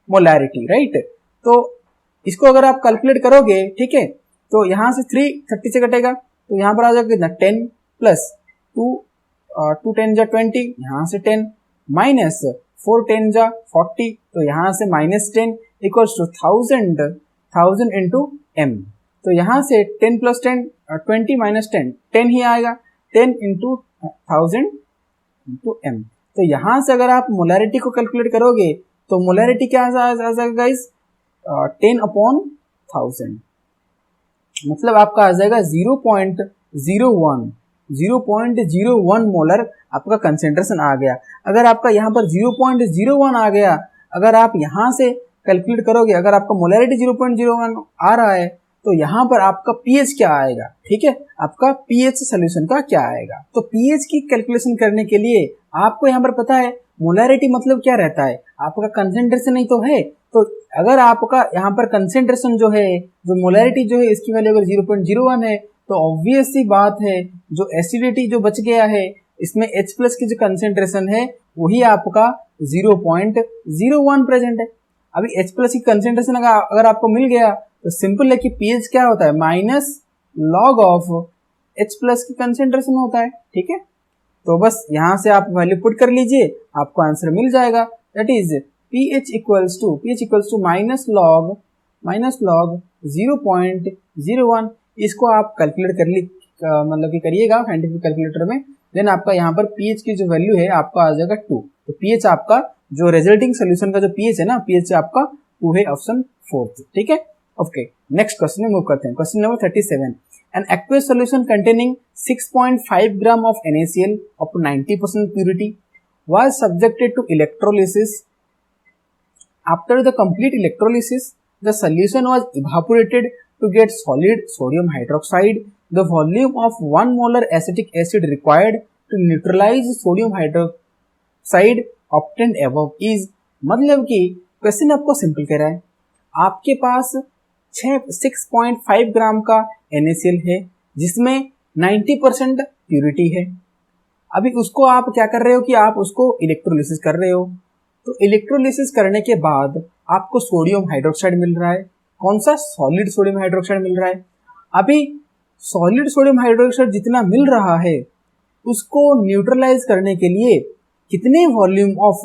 मोलैरिटी, राइट। तो इसको अगर आप कैलकुलेट करोगे, ठीक है, तो यहाँ से 330 से कटेगा, तो यहाँ पर आ जाएगा कितना, 10 प्लस 2 10 जा 20, यहाँ से 10 माइनस 4 10 जा 40, तो यहाँ से minus 10 equals to 1000 into m। तो यहाँ से 10 प्लस 10 20 माइनस 10 ही आएगा, 10 इंटू 1000 इंटू m। तो यहाँ से अगर आप मोलैरिटी को कैलकुलेट करोगे, तो मोलैरिटी क्या आ जाएगा गाइस, 10/1000, मतलब आपका आ जाएगा 0.01 मोलर आपका कंसेंट्रेशन आ गया। अगर आपका यहाँ पर 0.01 आ गया, अगर आप यहाँ से कैलकुलेट करोगे, अगर आपका मोलैरिटी 0.01 आ रहा है, तो यहाँ पर आपका पीएच क्या आएगा, ठीक है, आपका पीएच सोल्यूशन का क्या आएगा। तो पीएच की कैलकुलेशन करने के लिए आपको यहाँ पर पता है मोलैरिटी मतलब क्या रहता है, आपका कंसेंट्रेशन ही तो है। तो अगर आपका यहाँ पर कंसेंट्रेशन जो है, जो मोलैरिटी जो है, इसकी वैल्यू अगर 0.01 है, तो ऑब्वियस सी बात है जो एसिडिटी जो बच गया है, इसमें H प्लस की जो कंसेंट्रेशन है वही आपका 0.01 प्रेजेंट है। अभी H प्लस की कंसेंट्रेशन अगर आपको मिल गया, तो सिंपल है कि पीएच क्या होता है, minus log of H plus की कंसेंट्रेशन होता है, ठीक है। तो बस यहाँ से आप वैल्यू पुट कर लीजिए, आपको आंसर मिल जाएगा, that is pH equals to minus log 0.01। इसको आप कैलकुलेट कर ली, मतलब कि करिएगा साइंटिफिक कैलकुलेटर में, देन आपका यहाँ पर pH की जो वैल्यू है आपका आ जाएगा 2। तो pH आपका जो रिजल्टिंग सोल्यूशन का जो pH है ना, pH आपका 2 है, ऑप्शन 4, ठीक है। ओके, नेक्स्ट क्वेश्चन में मूव करते हैं। Question number 37, an aqueous solution containing 6.5 gram of NaCl up to 90% purity was subjected to electrolysis. After the complete electrolysis, the solution was evaporated to get solid sodium hydroxide. The volume of 1 molar acetic acid required to neutralize sodium hydroxide obtained above is, मतलब कि question आपको simple कह रहा है, आपके पास 6.5 ग्राम का NaCl है जिसमें 90% प्यूरिटी है। अभी उसको आप क्या कर रहे हो कि आप उसको इलेक्ट्रोलिसिस कर रहे हो। तो इलेक्ट्रोलिसिस करने के बाद आपको सोडियम हाइड्रोक्साइड मिल रहा है, कौन सा, सॉलिड सोडियम हाइड्रोक्साइड मिल रहा है। अभी सॉलिड सोडियम हाइड्रोक्साइड जितना मिल रहा है उसको न्यूट्रलाइज करने के लिए कितने वॉल्यूम ऑफ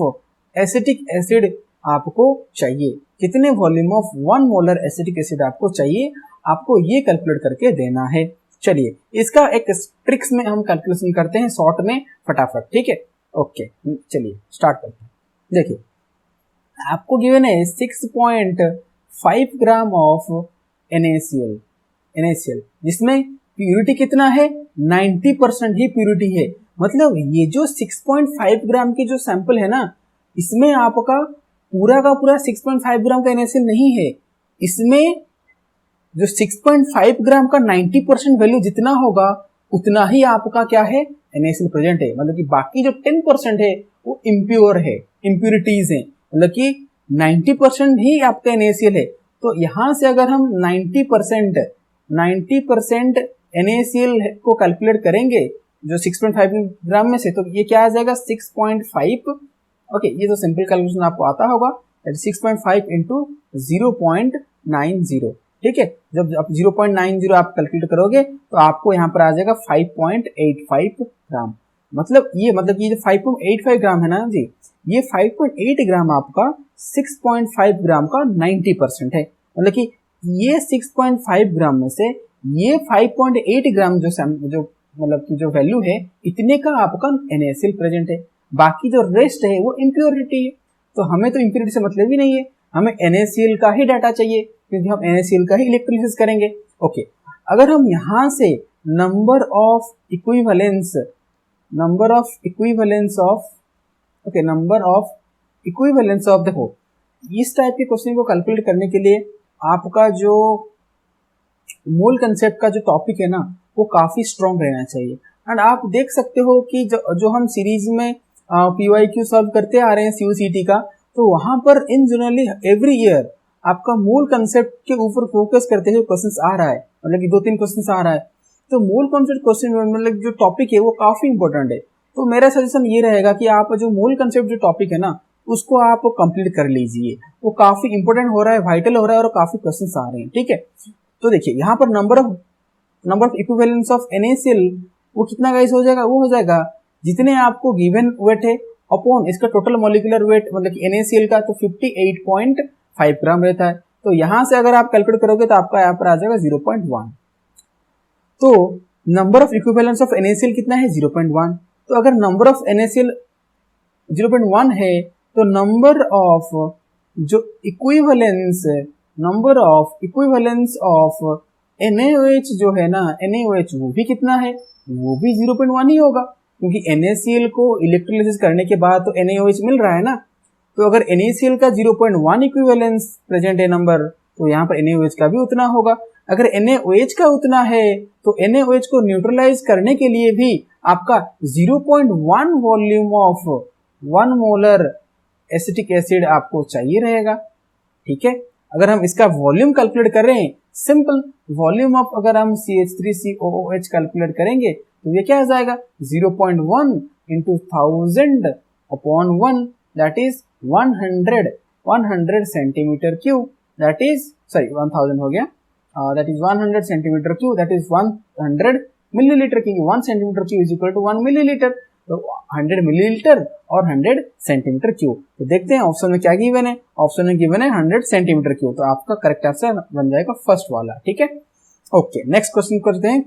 एसिटिक एसिड आपको चाहिए, कितने volume of 1 molar acetic acid आपको चाहिए, आपको ये कैलकुलेट करके देना है। चलिए इसका एक ट्रिक्स में हम कैलकुलेशन करते हैं शॉर्ट में फटाफट, ठीक है। ओके चलिए स्टार्ट करते हैं। देखिए आपको गिवन है 6.5 ग्राम ऑफ NaCl जिसमें प्यूरिटी कितना है, 90% ही प्यूरिटी है। मतलब ये जो 6.5 ग्राम की जो सैंपल है ना, इसमें आपका पूरा का पूरा 6.5 ग्राम का NaCl नहीं है, इसमें जो 6.5 ग्राम का 90% वैल्यू जितना होगा उतना ही आपका क्या है, NaCl प्रेजेंट है। मतलब कि बाकी जो 10% है वो इम्प्योर है, इम्प्यूरिटीज है, मतलब कि 90% ही आपका NaCl है। तो यहां से अगर हम 90% NaCl को कैलकुलेट करेंगे जो 6.5 ग्राम में से, तो ये क्या आ जाएगा 6.5। ओके ये तो सिंपल कैलकुलेशन आपको आता होगा, 6.5 इंटू 0.90, ठीक है। जब आप 0.90 आप कैलकुलेट करोगे तो आपको यहाँ पर आ जाएगा 5.85 ग्राम। मतलब ये जो 5.85 ग्राम है ना जी, ये 5.8 ग्राम आपका 6.5 ग्राम का 90% है। मतलब कि ये 6.5 ग्राम में से ये 5.8 ग्राम जो मतलब की जो वैल्यू है, इतने का आपका NaCl प्रेजेंट है। बाकी जो रेस्ट है वो इम्प्योरिटी है। तो हमें तो इम्प्योरिटी से मतलब ही नहीं है, हमें NaCl का ही डाटा चाहिए क्योंकि हम NaCl का ही इलेक्ट्रोलिसिस करेंगे। ओके अगर हम यहाँ से नंबर ऑफ इक्विवेलेंस ऑफ देखो इस टाइप के क्वेश्चन को कैलकुलेट करने के लिए आपका जो मोल कंसेप्ट का जो टॉपिक है ना वो काफी स्ट्रॉन्ग रहना चाहिए। एंड आप देख सकते हो कि जो हम सीरीज में PYQ सॉल्व करते आ रहे हैं CUCT का, तो वहां पर इन जनरली एवरी ईयर आपका मूल कंसेप्ट के ऊपर फोकस करते हुए क्वेश्चंस आ रहा है, मतलब कि 2-3 क्वेश्चंस आ रहा है। तो मूल कंसेप्ट क्वेश्चन मतलब जो टॉपिक है वो काफी इंपॉर्टेंट है। तो मेरा सजेशन ये रहेगा कि आप जो मूल कंसेप्ट जो टॉपिक है ना उसको आप कंप्लीट कर लीजिए, वो काफी इंपॉर्टेंट हो रहा है, वाइटल हो रहा है और काफी क्वेश्चंस आ रहे हैं, ठीक है। तो देखिए यहाँ पर number of equivalence of NaCl वो कितना गाइस हो जाएगा, वो हो जाएगा जितने आपको गिवन वेट है अपॉन इसका टोटल मॉलिक्यूलर वेट, मतलब कि NaCl का तो 58.5 ग्राम रहता है। तो यहां से अगर आप कैलकुलेट करोगे तो आपका यहाँ पर आ जाएगा 0.1। तो number of equivalence of NaCl कितना है 0.1। तो अगर नंबर ऑफ NaCl 0.1 है तो number of equivalence of NaOH जो है ना, NaOH वो भी कितना है, वो भी 0.1 ही होगा क्योंकि NaCl को इलेक्ट्रोलिसिस करने के बाद तो NaOH मिल रहा है ना। तो अगर NaCl का 0.1 इक्विवेलेंस प्रेजेंट है नंबर, तो यहाँ पर NaOH का भी उतना होगा। अगर NaOH का उतना है तो NaOH को न्यूट्रलाइज करने के लिए भी आपका 0.1 volume of 1 molar acetic acid आपको चाहिए रहेगा, ठीक है। अगर हम इसका वॉल्यूम कैलकुलेट कर रहे हैं, सिंपल वॉल्यूम ऑफ अगर हम CH3COOH कैलकुलेट करेंगे तो ये क्या आ जाएगा 0.1 into 1000 upon 1 that is 100 centimetre cube, that is 1000 हो गया, that is 100 centimetre cube, that is 100 millilitre, क्योंकि 1 centimetre cube is equal to 1 millilitre. तो 100 मिलीलीटर और 100 सेंटीमीटर क्यूब। तो देखते हैं ऑप्शन में क्या गिवन है, ऑप्शन में गिवन है 100 सेंटीमीटर क्यूब। तो आपका करेक्ट आंसर बन जाएगा फर्स्ट वाला, ठीक है। ओके नेक्स्ट क्वेश्चन करते हैं,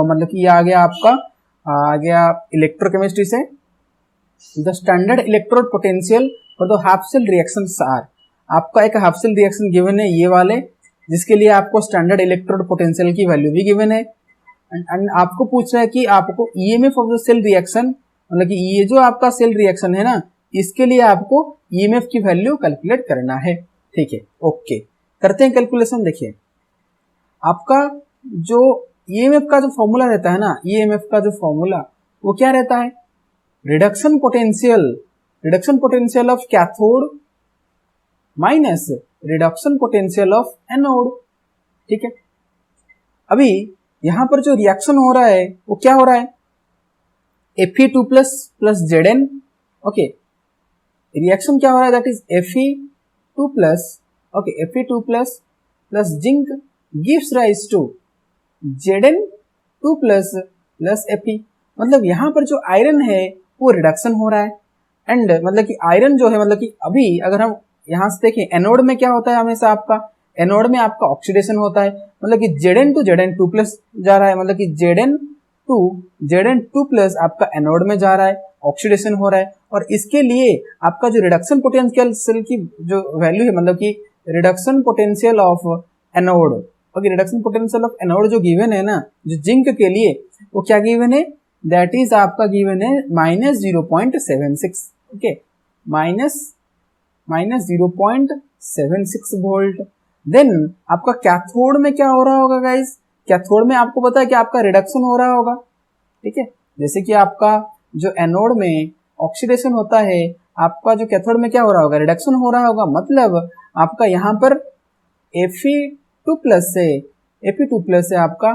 मतलब कि ये आ गया इलेक्ट्रोकेमिस्ट्री से। The standard electrode potential for the half cell reactions are. आपका एक हाफ सेल रिएक्शन गिवन है ये वाले, जिसके लिए आपको स्टैंडर्ड इलेक्ट्रोड पोटेंशियल की वैल्यू भी गिवन है। एंड आपको पूछ रहा है कि आपको EMF of the cell reaction, मतलब कि ये जो आपका सेल रिएक्शन है ना, इसके लिए आपको EMF की वैल्यू कैलकुलेट करना है, ठीक है। ओके करते हैं कैलकुलेशन। देखिए आपका जो EMF का जो फॉर्मूला रहता है ना, EMF का जो फॉर्मूला वो क्या रहता है, reduction potential of cathode minus reduction potential of anode, ठीक है। अभी यहां पर जो रिएक्शन हो रहा है वो क्या हो रहा है, Fe2 plus Zn, okay reaction क्या हो रहा है, that is Fe2 plus, okay Fe2 plus zinc gives rise to Zn2 plus Fe। मतलब यहाँ पर जो आयरन है वो रिडक्शन हो रहा है, एंड मतलब कि आयरन जो है, मतलब कि अभी अगर हम यहाँ से देखिए एनोड में क्या होता है, हमेशा आपका एनोड में आपका ऑक्सीडेशन होता है, मतलब कि Zn2 प्लस जा रहा है, मतलब कि Zn2 प्लस आपका एनोड में जा रहा है, ऑक्सीडेशन हो रहा है। और इसके लिए आपका जो रिडक्शन पोटेंशियल की जो वैल्यू है, मतलब कि reduction potential of anode, okay, reduction potential of anode जो गिवन है ना, जो जिंक के लिए, वो क्या गिवन है, दैट इज आपका गिवन है -0.76, ओके, -0.76 वोल्ट। देन आपका कैथोड में क्या हो रहा होगा गाइस, कैथोड में आपको पता है कि आपका रिडक्शन हो रहा होगा, ठीक है, जैसे कि आपका जो एनोड में ऑक्सीडेशन होता है, आपका जो कैथोड में क्या हो रहा होगा, रिडक्शन हो रहा होगा। मतलब आपका यहाँ पर Fe2 प्लस से आपका,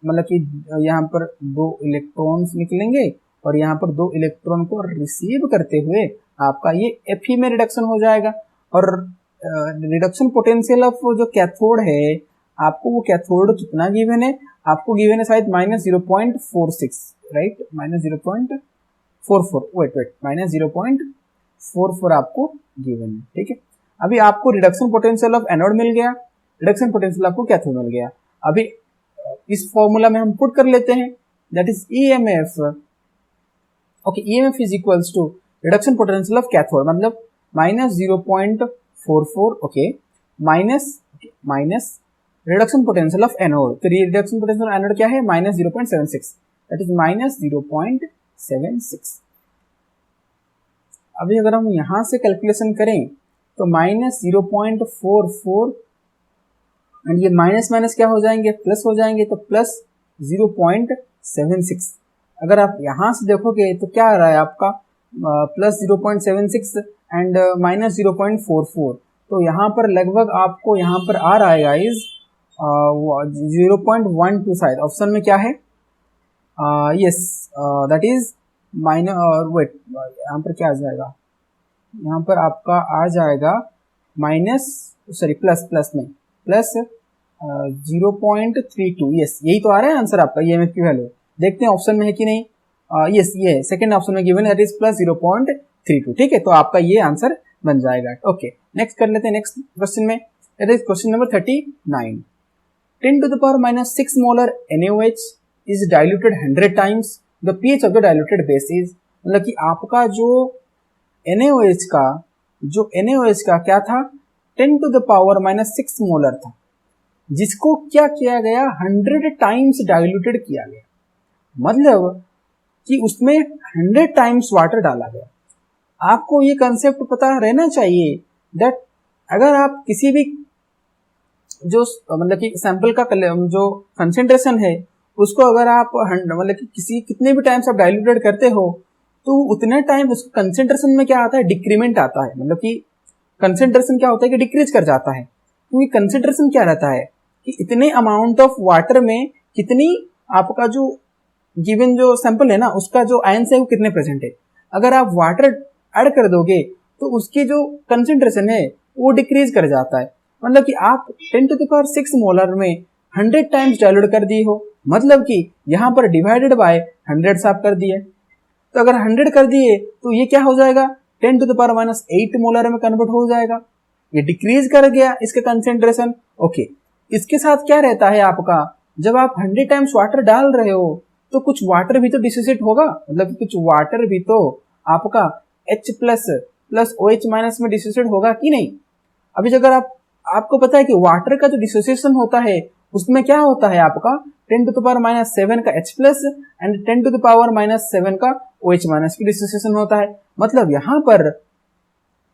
मतलब कि यहाँ पर 2 इलेक्ट्रॉन्स निकलेंगे और यहाँ पर 2 इलेक्ट्रॉन को रिसीव करते हुए आपका ये Fe में रिडक्शन हो जाएगा। और रिडक्शन पोटेंशियल ऑफ जो कैथोड है, आपको वो कैथोड कितना गिवन है, आपको गिवन है शायद -0.46, राइट, -0.44, वेट -0.44 आपको गिवन है, ठीक है। अभी आपको रिडक्शन पोटेंशियल ऑफ एनोड मिल गया, रिडक्शन पोटेंशियल आपको कैथोड मिल गया। अभी इस फॉर्मूला में हम पुट कर लेते हैं, that is EMF, okay, EMF is equals to reduction potential of cathode, मतलब -0.44, okay, minus reduction potential of anode. तो रिडक्शन पोटेंशियल ऑफ एनोड क्या है, -0.76, दैट इज -0.76। अभी अगर हम यहां से कैलकुलेशन करें तो -0.44 एंड ये माइनस क्या हो जाएंगे, प्लस हो जाएंगे, तो +0.76। अगर आप यहां से देखोगे तो क्या आ रहा है आपका, +0.76 एंड -0.44, तो यहाँ पर लगभग आपको यहाँ पर आ रहा है गाइज 0.12, शायद ऑप्शन में क्या है, यस, दैट इज वेट, यहाँ पर क्या आ जाएगा, यहाँ पर आपका आ जाएगा प्लस में प्लस 0.32, यस, यही तो आ रहा है आंसर आपका, EMF की वैल्यू। देखते हैं ऑप्शन में है कि नहीं, यस, ये सेकंड ऑप्शन में गिवन है, दैट इज +0.32, ठीक है, तो आपका ये आंसर बन जाएगा। ओके, नेक्स्ट कर लेते हैं, नेक्स्ट क्वेश्चन में, that is question number 39। 10⁻⁻6 molar NaOH is diluted 100 times the pH of the diluted base is, मतलब कि आपका जो NaOH का क्या था, 10⁻⁻6 मोलर था, जिसको क्या किया गया, 100 टाइम्स डाइल्यूटेड किया गया, मतलब कि उसमें 100 टाइम्स वाटर डाला गया। आपको ये कंसेप्ट पता रहना चाहिए दैट अगर आप किसी भी जो मतलब कि सैंपल का जो कंसेंट्रेशन है, उसको अगर आप मतलब कि कितने भी टाइम्स आप डाइल्यूटेड करते हो, तो उतने टाइम उसको कंसेंट्रेशन में क्या आता है, डिक्रीमेंट आता है, मतलब कि कंसेंट्रेशन क्या होता है कि डिक्रीज कर जाता है, क्योंकि कंसेंट्रेशन क्या रहता है कि इतने अमाउंट ऑफ वाटर में कितनी आपका जो गिवन जो सैंपल है ना, उसका जो आयंस है वो कितने प्रेजेंट है। अगर आप वाटर ऐड कर दोगे तो उसकी जो कंसेंट्रेशन है वो डिक्रीज कर जाता है, मतलब कि आप 10⁶ मोलर में 100 टाइम्स डाइल्यूट कर दिए हो, मतलब कि यहाँ पर डिवाइडेड बाय 100 आप कर दिए, तो अगर 100 कर दिए तो ये क्या हो जाएगा, 10⁻⁸ मोलर में कन्वर्ट हो जाएगा, ये डिक्रीज कर गया इसका कंसेंट्रेशन। ओके, इसके साथ क्या रहता है आपका, जब आप 100 टाइम्स वाटर डाल रहे हो तो कुछ वाटर भी तो डिसोसिएट होगा, मतलब कि कुछ वाटर भी तो आपका H प्लस OH माइनस में डिसोसिएट होगा कि नहीं। अभी अगर आपको पता है कि वाटर का जो डिसोसिएशन होता है उसमें क्या होता है आपका 10⁻⁷ का H प्लस एंड 10⁻⁷ का OH माइनस की डिसोसिएशन होता है। मतलब यहाँ पर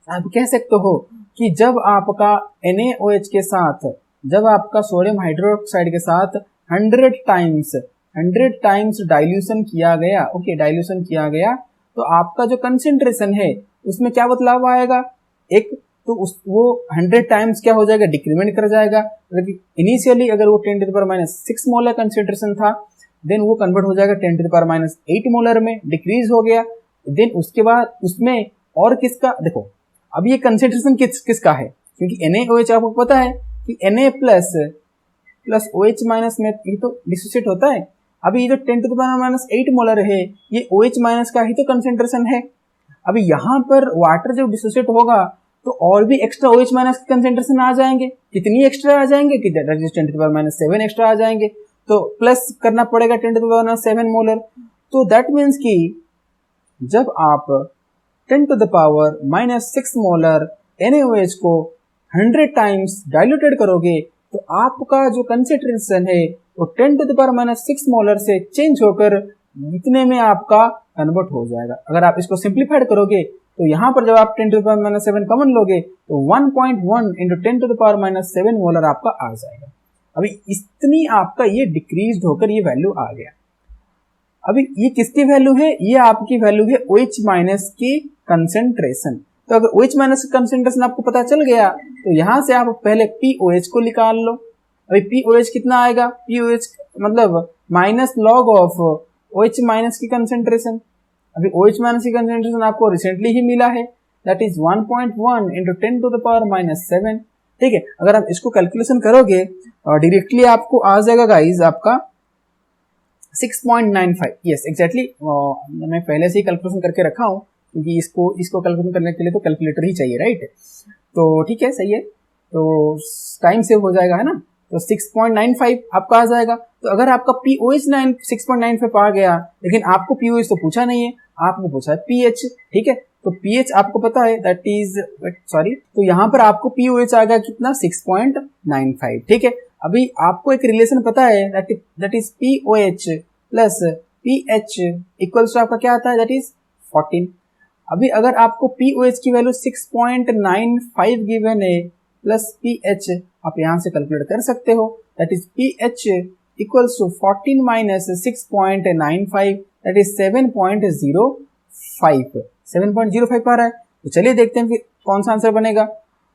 आप कह सकते हो कि जब आपका NaOH के साथ, जब आपका सोडियम हाइड्रोक्साइड के साथ 100 टाइम्स डाइल्यूशन किया गया, ओके, डाइल्यूशन किया गया, तो आपका जो कंसेंट्रेशन है उसमें क्या बदलाव आएगा, एक तो वो 100 टाइम्स क्या हो जाएगा, डिक्रीमेंट कर जाएगा, मतलब इनिशियली अगर वो 10⁻⁶ मोलर कंसेंट्रेशन था, देन वो कन्वर्ट हो जाएगा 10⁻⁸ मोलर में, डिक्रीज हो गया, देन उसके बाद उसमें और किसका, देखो अब ये कंसेंट्रेशन किसका है, क्योंकि NaOH आपको पता है कि Na प्लस OH माइनस में ये तो डिसोसिएट होता है। अभी ये जो 10⁻⁸ मोलर है ये OH माइनस का ही तो कंसेंट्रेशन है। अभी यहाँ पर वाटर जब डिसोसिएट होगा तो और भी एक्स्ट्रा OH माइनस के कंसेंट्रेशन आ जाएंगे। कितनी एक्स्ट्रा आ जाएंगे कि दैट इज 10⁻⁷ एक्स्ट्रा आ जाएंगे, तो प्लस करना पड़ेगा 10⁻⁷ मोलर। तो दैट मीन्स कि जब आप 10⁻⁻6 मोलर NaOH को 100 टाइम्स डाइल्यूटेड करोगे तो आपका जो कंसेंट्रेशन है वो 10⁻⁻6 मोलर से चेंज होकर इतने में आपका कन्वर्ट हो जाएगा। अगर आप इसको सिंप्लीफाइड करोगे तो यहाँ पर जब आप 10⁻⁷ कॉमन लोगे तो 1.1 इंटू 10⁻⁷ मोलर आपका आ जाएगा। अभी इतनी आपका ये डिक्रीज होकर ये वैल्यू आ गया। अभी ये किसकी वैल्यू है? ये आपकी वैल्यू है OH माइनस की कंसेंट्रेशन। तो अगर OH माइनस का कंसेंट्रेशन आपको पता चल गया तो यहाँ से आप पहले POH को निकाल लो। अभी POH कितना आएगा? POH मतलब minus log of OH minus की कंसेंट्रेशन। अभी OH माइनस की कंसेंट्रेशन आपको रिसेंटली ही मिला है, दैट इज 1.1 इंटू 10⁻⁷। ठीक है, अगर आप इसको कैलकुलेशन करोगे डायरेक्टली आपको आ जाएगा गाइज आपका 6.95। यस एग्जैक्टली, मैं पहले से ही कैलकुलेशन करके रखा हूँ क्योंकि इसको कैलकुलेशन करने के लिए तो कैलकुलेटर ही चाहिए, राइट? तो ठीक है, सही है, तो टाइम सेव हो जाएगा, है ना? तो 6.95 आपका आ जाएगा। तो अगर आपका POH 6.95 आ गया, लेकिन आपको POH तो पूछा नहीं है, आपको पूछा है pH। ठीक है, तो pH आपको पता है दैट इज सॉरी, तो यहाँ पर आपको POH आ गया कितना? 6.95। ठीक है, अभी आपको एक रिलेशन पता है that is POH plus pH equals to आपका क्या आता है? That is 14। अभी अगर आपको POH की वैल्यू 6.95 गिवन है प्लस pH आप यहाँ से कैलकुलेट कर सकते हो, that is pH equals to 14 minus 6.95 that is 7.05 आ रहा है। तो चलिए देखते हैं फिर कौन सा आंसर बनेगा।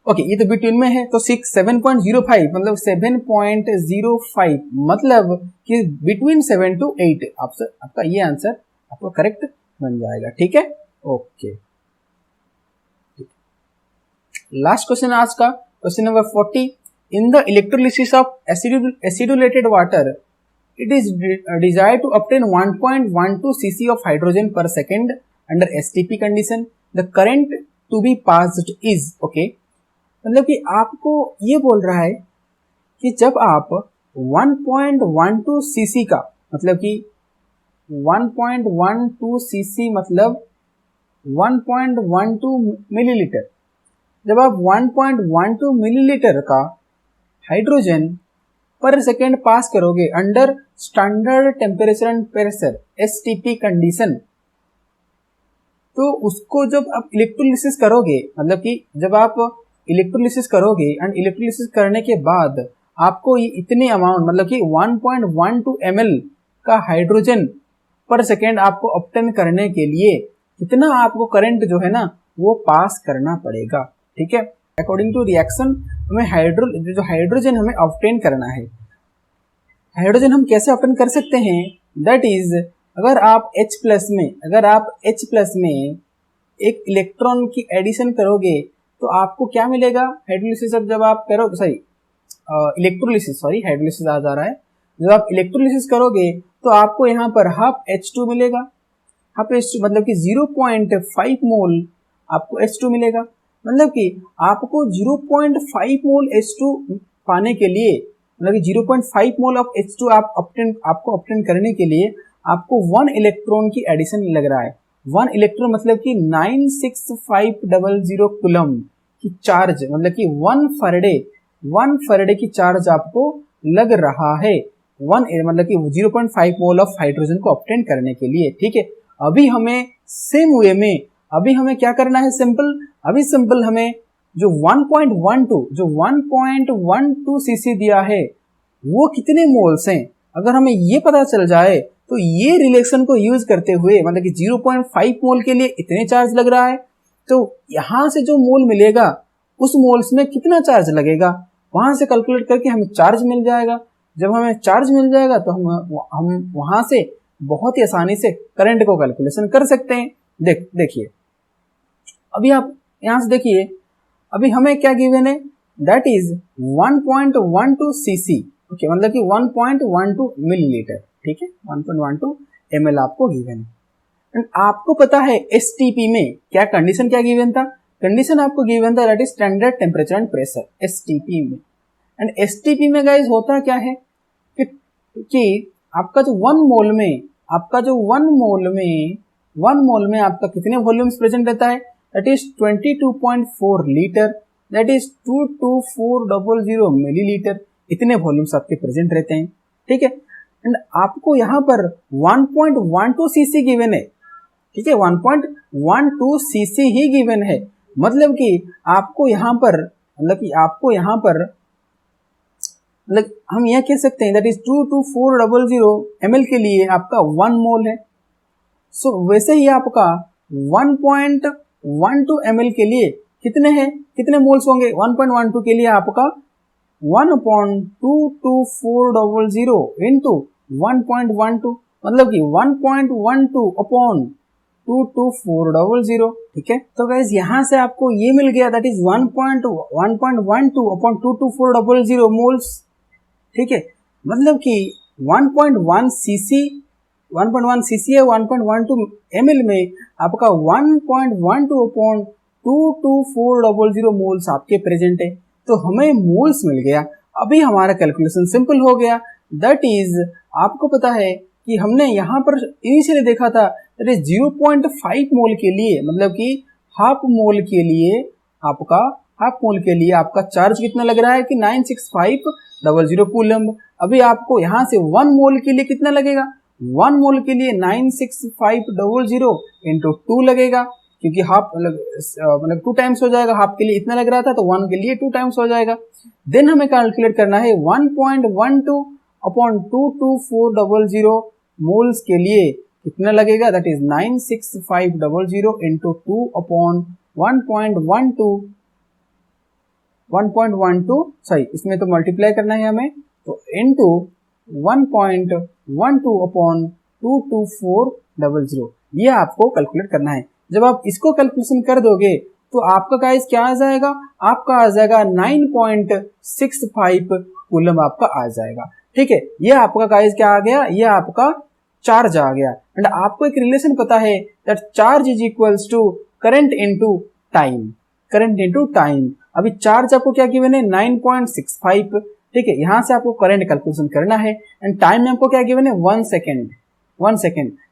ओके, ये तो बिटवीन में है, तो 7.05 मतलब 7.05 मतलब कि बिटवीन 7 to 8 आपका ये आंसर आपका करेक्ट बन जाएगा। ठीक है, ओके। लास्ट क्वेश्चन आज का, question number 40। In the electrolysis of acidulated water, it is desired to obtain 1.12 cc of hydrogen per second under STP condition. The current to be passed is okay. मतलब कि आपको ये बोल रहा है कि जब आप 1.12 cc का मतलब कि 1.12 cc मतलब 1.12 मिलीलीटर, जब आप 1.12 मिलीलीटर का हाइड्रोजन पर सेकेंड पास करोगे under standard temperature and pressure STP condition, तो उसको जब आप इलेक्ट्रोलिसिस करोगे, मतलब कि जब आप इलेक्ट्रोलिसिस करोगे एंड इलेक्ट्रोलिसिस करने के बाद आपको ये इतने अमाउंट मतलब कि 1.12 ml का हाइड्रोजन पर सेकेंड आपको ऑब्टेन करने के लिए कितना आपको करंट जो है ना वो पास करना पड़ेगा। ठीक है, अकॉर्डिंग टू रिएक्शन हमें जो हाइड्रोजन हमें ऑब्टेन करना है। हाइड्रोजन हम कैसे ऑब्टेन कर सकते हैं? दैट इज अगर आप H प्लस में एक इलेक्ट्रॉन की एडिशन करोगे तो आपको क्या मिलेगा? हाइड्रोलिसिस जब आप करो हाइड्रोलिसिस आ जा रहा है। जब आप इलेक्ट्रोलिसिस करोगे तो आपको यहाँ पर हाफ H2 मिलेगा। हाफ H2 मतलब कि 0.5 मोल आपको H2 मिलेगा। मतलब कि आपको 0.5 मोल H2 पाने के लिए, मतलब कि 0.5 मोल ऑफ H2 आपको ऑब्टेन करने के लिए आपको 1 इलेक्ट्रॉन की एडिशन लग रहा है। 1 इलेक्ट्रॉन मतलब कि 96500 कूलम की चार्ज, मतलब कि 1 फैराडे की चार्ज आपको लग रहा है, मतलब कि 0.5 मोल ऑफ हाइड्रोजन को ऑब्टेन करने के लिए। ठीक है, अभी हमें सेम वे में अभी हमें क्या करना है? सिंपल हमें जो 1.12 सीसी दिया है वो कितने मोल्स हैं, अगर हमें ये पता चल जाए तो ये रिलेशन को यूज करते हुए, मतलब कि 0.5 मोल के लिए इतने चार्ज लग रहा है, तो यहां से जो मोल मिलेगा उस मोल्स में कितना चार्ज लगेगा वहां से कैलकुलेट करके हमें चार्ज मिल जाएगा। जब हमें चार्ज मिल जाएगा तो हम वहां से बहुत ही आसानी से करंट को कैलकुलेशन कर सकते हैं। देखिए अभी आप यहां से देखिए, अभी हमें क्या गिवन है? That is 1.12 CC. ओके, मतलब कि 1.12 मिलीलीटर। ठीक है, 1.12 ml आपको गिवन है। एंड आपको पता है STP में क्या कंडीशन क्या गिवन था? कंडीशन आपको गिवन था that is standard temperature and pressure STP में। एंड एसटीपी में गाइस होता क्या है कि आपका जो वन मोल में आपका कितने वॉल्यूम्स प्रेजेंट रहता है, that is 22.4 litre, that is 22400 millilitre, इतने वॉल्यूम्स आपके प्रेजेंट रहते हैं, ठीक है। एंड आपको यहाँ पर 1.12 सीसी गिवन है, ठीक है, 1.12 सीसी ही गिवन है, मतलब कि आपको यहाँ पर हम यह कह सकते हैं दैट इज 22400 ml के लिए आपका 1 मोल है। सो वैसे ही आपका 1.12 ml के लिए कितने मोल्स होंगे, 1.12 के लिए आपका 1/22400 इंटू 1.12, मतलब कि 1.12 अपॉन 22400, ठीक है। तो गाइज यहाँ से आपको ये मिल गया दैट इज 1.12 अपॉन 22400 मोल्स, ठीक है। मतलब कि 1.1 सीसी है 1.12 ml में आपका 1.12 अपॉन 22400 मोल्स आपके प्रेजेंट है। तो हमें मोल्स मिल गया। अभी हमारा कैलकुलेशन सिंपल हो गया, दैट इज आपको पता है कि हमने यहाँ पर इनिशियली देखा था दैट इज 0.5 मोल के लिए, मतलब कि हाफ मोल के लिए आपका चार्ज कितना लग रहा है कि 96500 कूलम्ब। अभी आपको यहाँ से 1 मोल के लिए कितना लगेगा, 1 मोल के लिए 96500 इंटू 2 लगेगा, क्योंकि हाफ मतलब 2 टाइम्स हो जाएगा, हाफ के लिए इतना लग रहा था तो 1 के लिए 2 टाइम्स हो जाएगा। देन हमें कैलकुलेट करना है 1.12 अपॉन 22400 मोल्स के लिए कितना लगेगा, that is 96500 into 2 upon 1.12 sorry इसमें तो मल्टीप्लाई करना है हमें, तो इंटू 1.12 अपॉन 22400, ये आपको कैलकुलेट करना है। जब आप इसको कैलकुलेशन कर दोगे तो आपका गाइस क्या आ जाएगा, आपका आ जाएगा 9.65 कूलम आपका आ जाएगा, ठीक है। ये आपका गाइस क्या आ गया, ये आपका चार्ज आ गया। एंड आपको एक रिलेशन पता है that charge is equals to current into time, अभी चार्ज आपको क्या गिवन है 9.65, ठीक है। यहां से आपको करंट कैलकुलेशन करना है एंड टाइम में आपको क्या गिवन है 1 सेकेंड।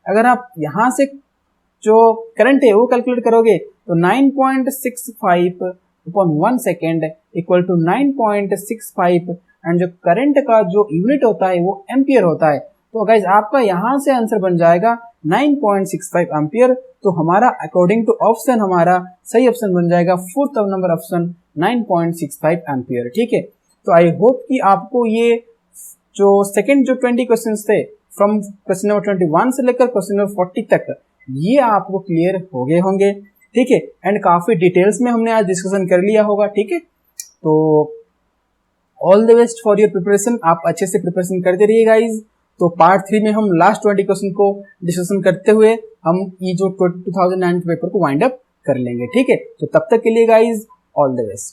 अगर आप यहां से जो करंट है वो कैलकुलेट करोगे तो 9.65 upon 1 second equal to 9.65 and जो करंट का जो यूनिट होता है वो एम्पियर होता है। तो गाइज आपका यहां से आंसर बन जाएगा 9.65 एम्पियर। तो हमारा अकॉर्डिंग टू ऑप्शन हमारा सही ऑप्शन बन जाएगा 4th नंबर ऑप्शन 9.65 एम्पियर, ठीक है। तो आई होप कि आपको ये जो सेकंड जो 20 क्वेश्चंस थे फ्रॉम क्वेश्चन नंबर 21 से लेकर क्वेश्चन नंबर 40 तक ये आपको क्लियर हो गए होंगे, ठीक है। एंड काफी डिटेल्स में हमने आज डिस्कशन कर लिया होगा, ठीक है। तो all the best for your preparation, आप अच्छे से प्रिपरेशन करते रहिए गाइज। तो पार्ट 3 में हम लास्ट 20 क्वेश्चन को डिस्कशन करते हुए हम ये जो 2009 पेपर को वाइंड अप कर लेंगे, ठीक है। तो तब तक के लिए गाइज ऑल द बेस्ट।